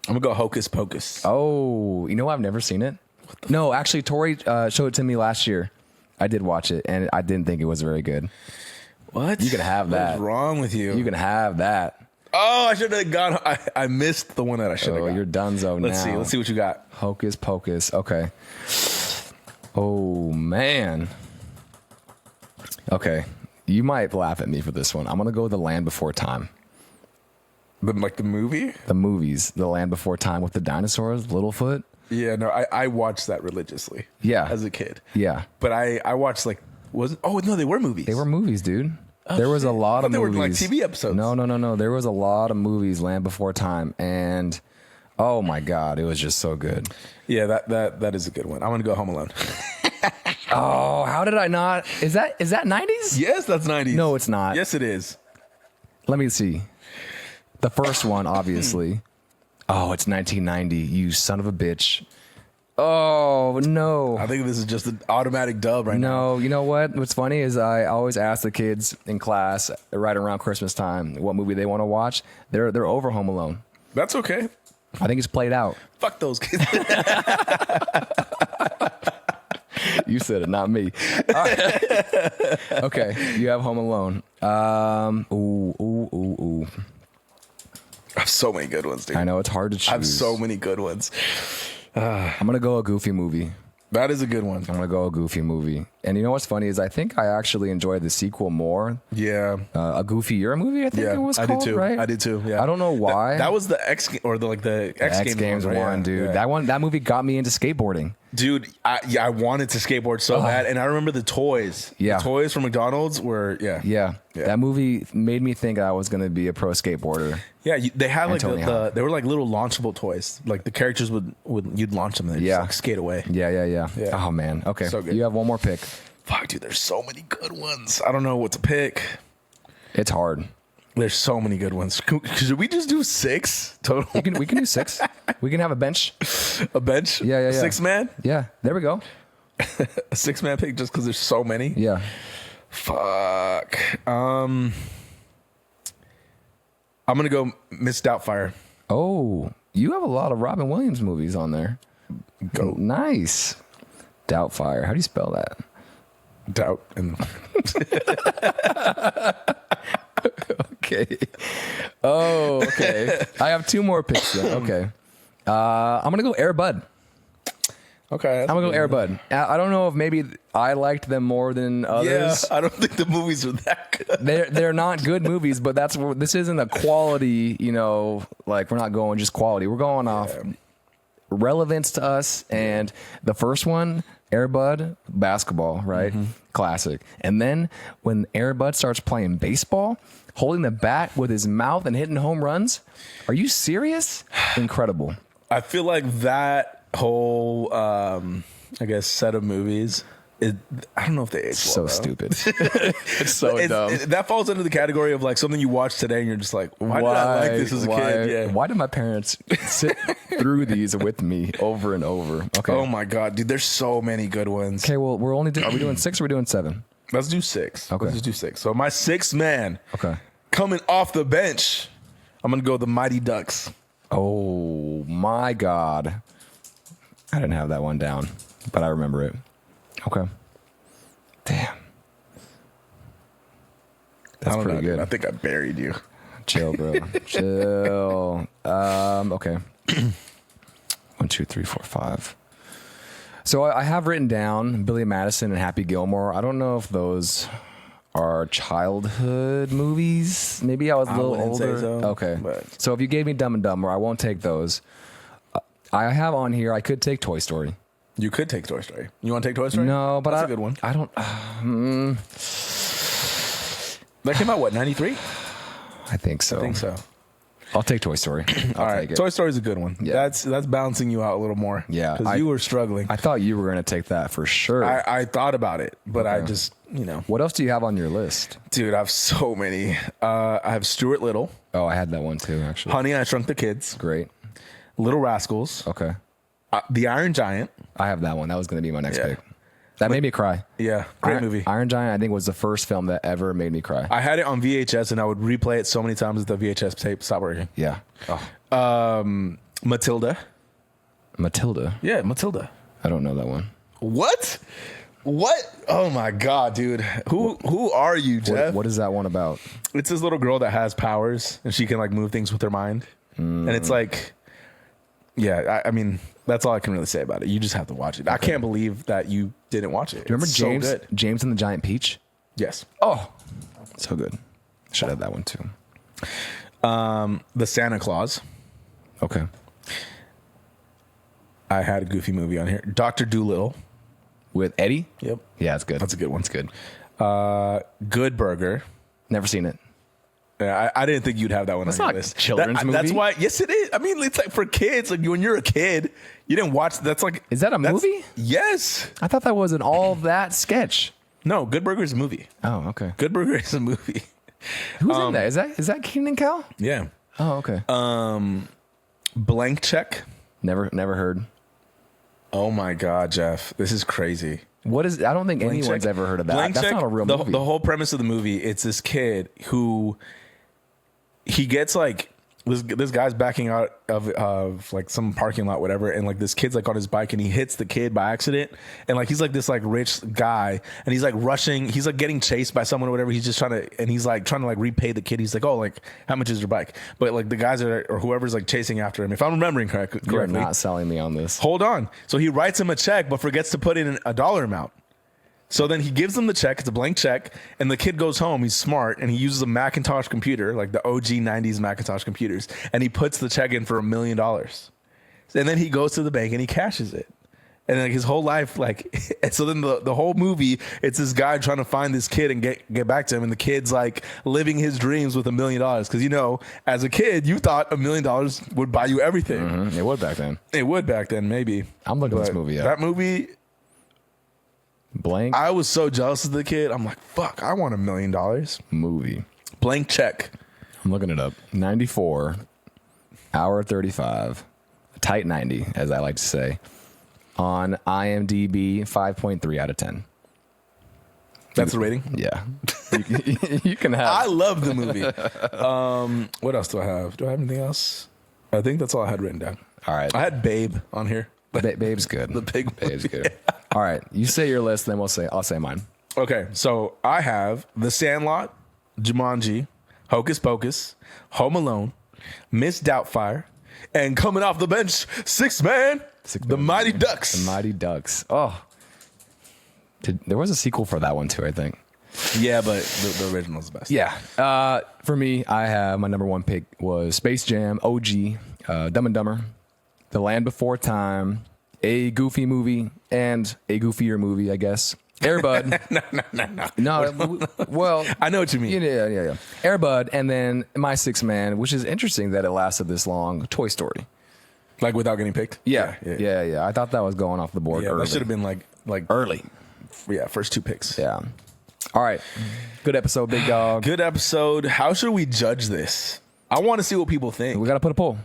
S1: gonna go Hocus Pocus.
S2: Oh, I've never seen it. No, actually, Tori showed it to me last year. I did watch it, and I didn't think it was very good.
S1: What?
S2: You can have that.
S1: What's wrong with you?
S2: You can have that.
S1: Oh, I should have gone. I missed the one that I should have gone.
S2: You're donezo now.
S1: Let's see what you got.
S2: Hocus Pocus. Okay. Oh, man. Okay. You might laugh at me for this one. I'm going to go with The Land Before Time.
S1: Like the movie?
S2: The movies. The Land Before Time with the dinosaurs, Littlefoot.
S1: Yeah, no, I watched that religiously.
S2: Yeah.
S1: As a kid.
S2: Yeah.
S1: But I watched they were movies.
S2: They were movies, dude.
S1: Oh,
S2: there was a lot of movies.
S1: They were like TV episodes.
S2: No. There was a lot of movies, Land Before Time. And oh my God, it was just so good.
S1: Yeah, that is a good one. I'm going to go Home Alone.
S2: Oh, how did I not? Is that 90s?
S1: Yes, that's 90s.
S2: No, it's not.
S1: Yes, it is.
S2: Let me see. The first one, obviously. Oh, it's 1990. You son of a bitch. Oh, no.
S1: I think this is just an automatic dub right now.
S2: No, you know what? What's funny is I always ask the kids in class right around Christmas time what movie they want to watch. They're over Home Alone.
S1: That's okay.
S2: I think it's played out.
S1: Fuck those kids.
S2: You said it, not me. All right. Okay, you have Home Alone. Ooh.
S1: I have so many good ones, dude.
S2: I know, it's hard to choose.
S1: I have so many good ones.
S2: I'm going to go a Goofy movie.
S1: That is a good one.
S2: I'm going to go a Goofy movie. And you know what's funny is I think I actually enjoyed the sequel more.
S1: Yeah.
S2: A Goofy Year movie, I think it was called,
S1: I did too.
S2: right?
S1: I did too, yeah.
S2: I don't know why.
S1: That was the X Games
S2: one,
S1: right?
S2: dude.
S1: Yeah.
S2: That movie got me into skateboarding.
S1: Dude, I wanted to skateboard so bad, and I remember the toys.
S2: Yeah.
S1: The toys from McDonald's were,
S2: Yeah. That movie made me think I was going to be a pro skateboarder.
S1: Yeah, they had like
S2: Tony
S1: they were like little launchable toys. Like the characters would you'd launch them and they'd just like skate away.
S2: Yeah. Oh, man. Okay.
S1: So good.
S2: You have one more pick.
S1: Fuck, dude, there's so many good ones. I don't know what to pick.
S2: It's hard.
S1: There's so many good ones. Should we just do 6 total?
S2: We can do 6. We can have a bench.
S1: A bench?
S2: Yeah.
S1: 6 man?
S2: Yeah, there we go.
S1: A 6-man pick just because there's so many?
S2: Yeah.
S1: Fuck. I'm going to go Miss Doubtfire.
S2: Oh, you have a lot of Robin Williams movies on there.
S1: Go.
S2: Nice. Doubtfire. How do you spell that?
S1: Doubt. And
S2: Okay. Oh, okay. I have 2 more picks then. Okay. I'm going to go Air Bud.
S1: okay.
S2: I'm going to go Air Bud. I don't know if maybe I liked them more than others.
S1: Yeah, I don't think the movies are that good.
S2: They're not good movies, but this isn't a quality, like we're not going just quality. We're going off relevance to us. And the first one, Air Bud, basketball, right? Mm-hmm. Classic. And then when Air Bud starts playing baseball, holding the bat with his mouth and hitting home runs, are you serious? Incredible.
S1: I feel like that whole, set of movies, I don't know if they age
S2: So
S1: well,
S2: stupid. It's so dumb.
S1: That falls under the category of like something you watch today and you're just like, why did I like this as a kid? Yeah.
S2: Why did my parents sit through these with me over and over? Okay.
S1: Oh my God, dude, there's so many good ones.
S2: Okay, well, are we doing 6 or are we doing 7?
S1: Let's do 6.
S2: Okay.
S1: Let's just do 6. So my 6th man,
S2: Okay.
S1: coming off the bench, I'm going to go the Mighty Ducks.
S2: Oh my God. I didn't have that one down, but I remember it. Okay. Damn. That's pretty good.
S1: Dude. I think I buried you.
S2: Chill, bro. Chill. Okay. 1, 2, 3, 4, 5. So I have written down Billy Madison and Happy Gilmore. I don't know if those are childhood movies. Maybe I was a little older.
S1: So,
S2: okay.
S1: but.
S2: So if you gave me Dumb and Dumber, I won't take those. I have on here, I could take Toy Story.
S1: You could take Toy Story. You want to take Toy Story?
S2: No, but
S1: that's a good one.
S2: I don't.
S1: That came out, what, 93?
S2: I think so.
S1: I think so.
S2: I'll take Toy Story.
S1: All right. Toy Story's a good one.
S2: Yeah.
S1: That's balancing you out a little more.
S2: Yeah.
S1: Because you were struggling.
S2: I thought you were going to take that for sure.
S1: I thought about it, but I
S2: Okay.
S1: just,
S2: What else do you have on your list?
S1: Dude, I have so many. I have Stuart Little.
S2: Oh, I had that one too, actually.
S1: Honey, I Shrunk the Kids.
S2: Great.
S1: Little Rascals,
S2: Okay.
S1: The Iron Giant.
S2: I have that one. That was going to be my next
S1: Yeah.
S2: pick. That made me cry.
S1: Yeah, great movie.
S2: Iron Giant, I think, was the first film that ever made me cry.
S1: I had it on VHS, and I would replay it so many times that the VHS tape stopped working.
S2: Yeah. Oh.
S1: Matilda.
S2: Matilda.
S1: Yeah, Matilda.
S2: I don't know that one.
S1: What? Oh my God, dude. Who are you, Jeff?
S2: What is that one about?
S1: It's this little girl that has powers, and she can like move things with her mind. And it's like, yeah, I mean, that's all I can really say about it. You just have to watch it. I can't believe that you didn't watch it.
S2: Do you remember
S1: It's
S2: James?
S1: So good.
S2: James and the Giant Peach?
S1: Yes.
S2: Oh, so good. Should have that one too.
S1: The Santa Claus.
S2: Okay.
S1: I had a goofy movie on here. Dr. Dolittle.
S2: With Eddie?
S1: Yep.
S2: Yeah, it's good.
S1: That's a good one.
S2: It's good.
S1: Good Burger.
S2: Never seen it.
S1: Yeah, I didn't think you'd have that one
S2: That's
S1: on your
S2: not a
S1: list.
S2: children's movie.
S1: That's why. Yes, it is. I mean, it's like for kids. Like when you're a kid, you didn't watch. That's like.
S2: Is that a movie?
S1: Yes.
S2: I thought that was an all that sketch.
S1: No, Good Burger is a movie.
S2: Oh, okay.
S1: Good Burger is a movie.
S2: Who's in that? Is that Keenan and Cal?
S1: Yeah.
S2: Oh, okay.
S1: Blank Check.
S2: Never heard.
S1: Oh my God, Jeff, this is crazy.
S2: What is? I don't think
S1: Blank
S2: anyone's
S1: Check.
S2: ever heard of that.
S1: Blank
S2: That's
S1: Check,
S2: not a real
S1: the,
S2: movie.
S1: The whole premise of the movie, it's this kid who he gets like this guy's backing out of like some parking lot, whatever, and like this kid's like on his bike and he hits the kid by accident, and like he's like this like rich guy and he's like rushing, he's like getting chased by someone or whatever. He's just trying to like repay the kid. He's like, oh, like how much is your bike? But like the guys or whoever's like chasing after him, if I'm remembering correctly,
S2: You're not selling me on this.
S1: hold on. So he writes him a check, but forgets to put in a dollar amount. So then he gives him the check. It's a blank check. And the kid goes home. He's smart. And he uses a Macintosh computer, like the OG 90s Macintosh computers. And he puts the check in for $1 million. And then he goes to the bank and he cashes it. And like his whole life, like, and so then the whole movie, it's this guy trying to find this kid and get back to him. And the kid's like living his dreams with $1 million. Because, you know, as a kid, you thought $1 million would buy you everything.
S2: Mm-hmm. It would back then.
S1: It would back then, maybe.
S2: I'm looking this movie up.
S1: That movie...
S2: Blank
S1: I was so jealous of the kid. I'm like, fuck, I want $1 million.
S2: movie.
S1: Blank check.
S2: I'm looking it up. 94, hour 35, tight 90, as I like to say. On IMDb, 5.3 out of 10.
S1: That's the rating?
S2: Yeah. You can have.
S1: I love the movie. What else do I have? Do I have anything else? I think that's all I had written down.
S2: All right.
S1: I had Babe on here.
S2: Babe's good.
S1: The big
S2: Babe's
S1: movie.
S2: good. All right. You say your list, then I'll say mine.
S1: Okay, so I have The Sandlot, Jumanji, Hocus Pocus, Home Alone, Miss Doubtfire, and coming off the bench, Six Man, The Mighty Ducks.
S2: The Mighty Ducks. Oh. There was a sequel for that one too, I think.
S1: Yeah, but the original is the best.
S2: Yeah. For me, I have my number one pick was Space Jam, OG, Dumb and Dumber, The Land Before Time, a goofy movie, and a goofier movie, I guess. Air Bud. No. Well,
S1: I know what you mean.
S2: Yeah. Air Bud, and then my sixth man, which is interesting that it lasted this long. Toy Story.
S1: Like without getting picked?
S2: Yeah. I thought that was going off the board
S1: Yeah,
S2: early.
S1: that should have been like
S2: early.
S1: Yeah, first two picks.
S2: Yeah. All right. Good episode, big dog.
S1: Good episode. How should we judge this? I want to see what people think.
S2: We got to put a poll.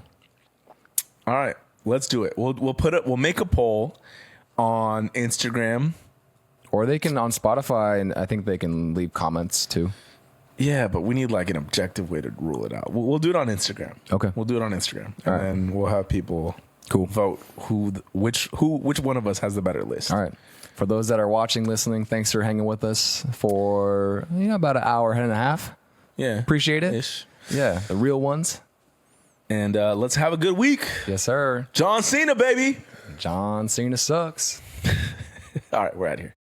S1: All right, let's do it. We'll make a poll on Instagram.
S2: Or they can on Spotify, and I think they can leave comments too.
S1: Yeah, but we need like an objective way to rule it out. We'll do it on Instagram.
S2: Okay.
S1: We'll do it on Instagram, and
S2: All right.
S1: then we'll have people vote which one of us has the better list.
S2: All right. For those that are watching, listening, thanks for hanging with us for about an hour and a half.
S1: Yeah,
S2: Appreciate it.
S1: Ish.
S2: Yeah, the real ones.
S1: And let's have a good week.
S2: Yes, sir.
S1: John Cena, baby.
S2: John Cena sucks.
S1: All right, we're out of here.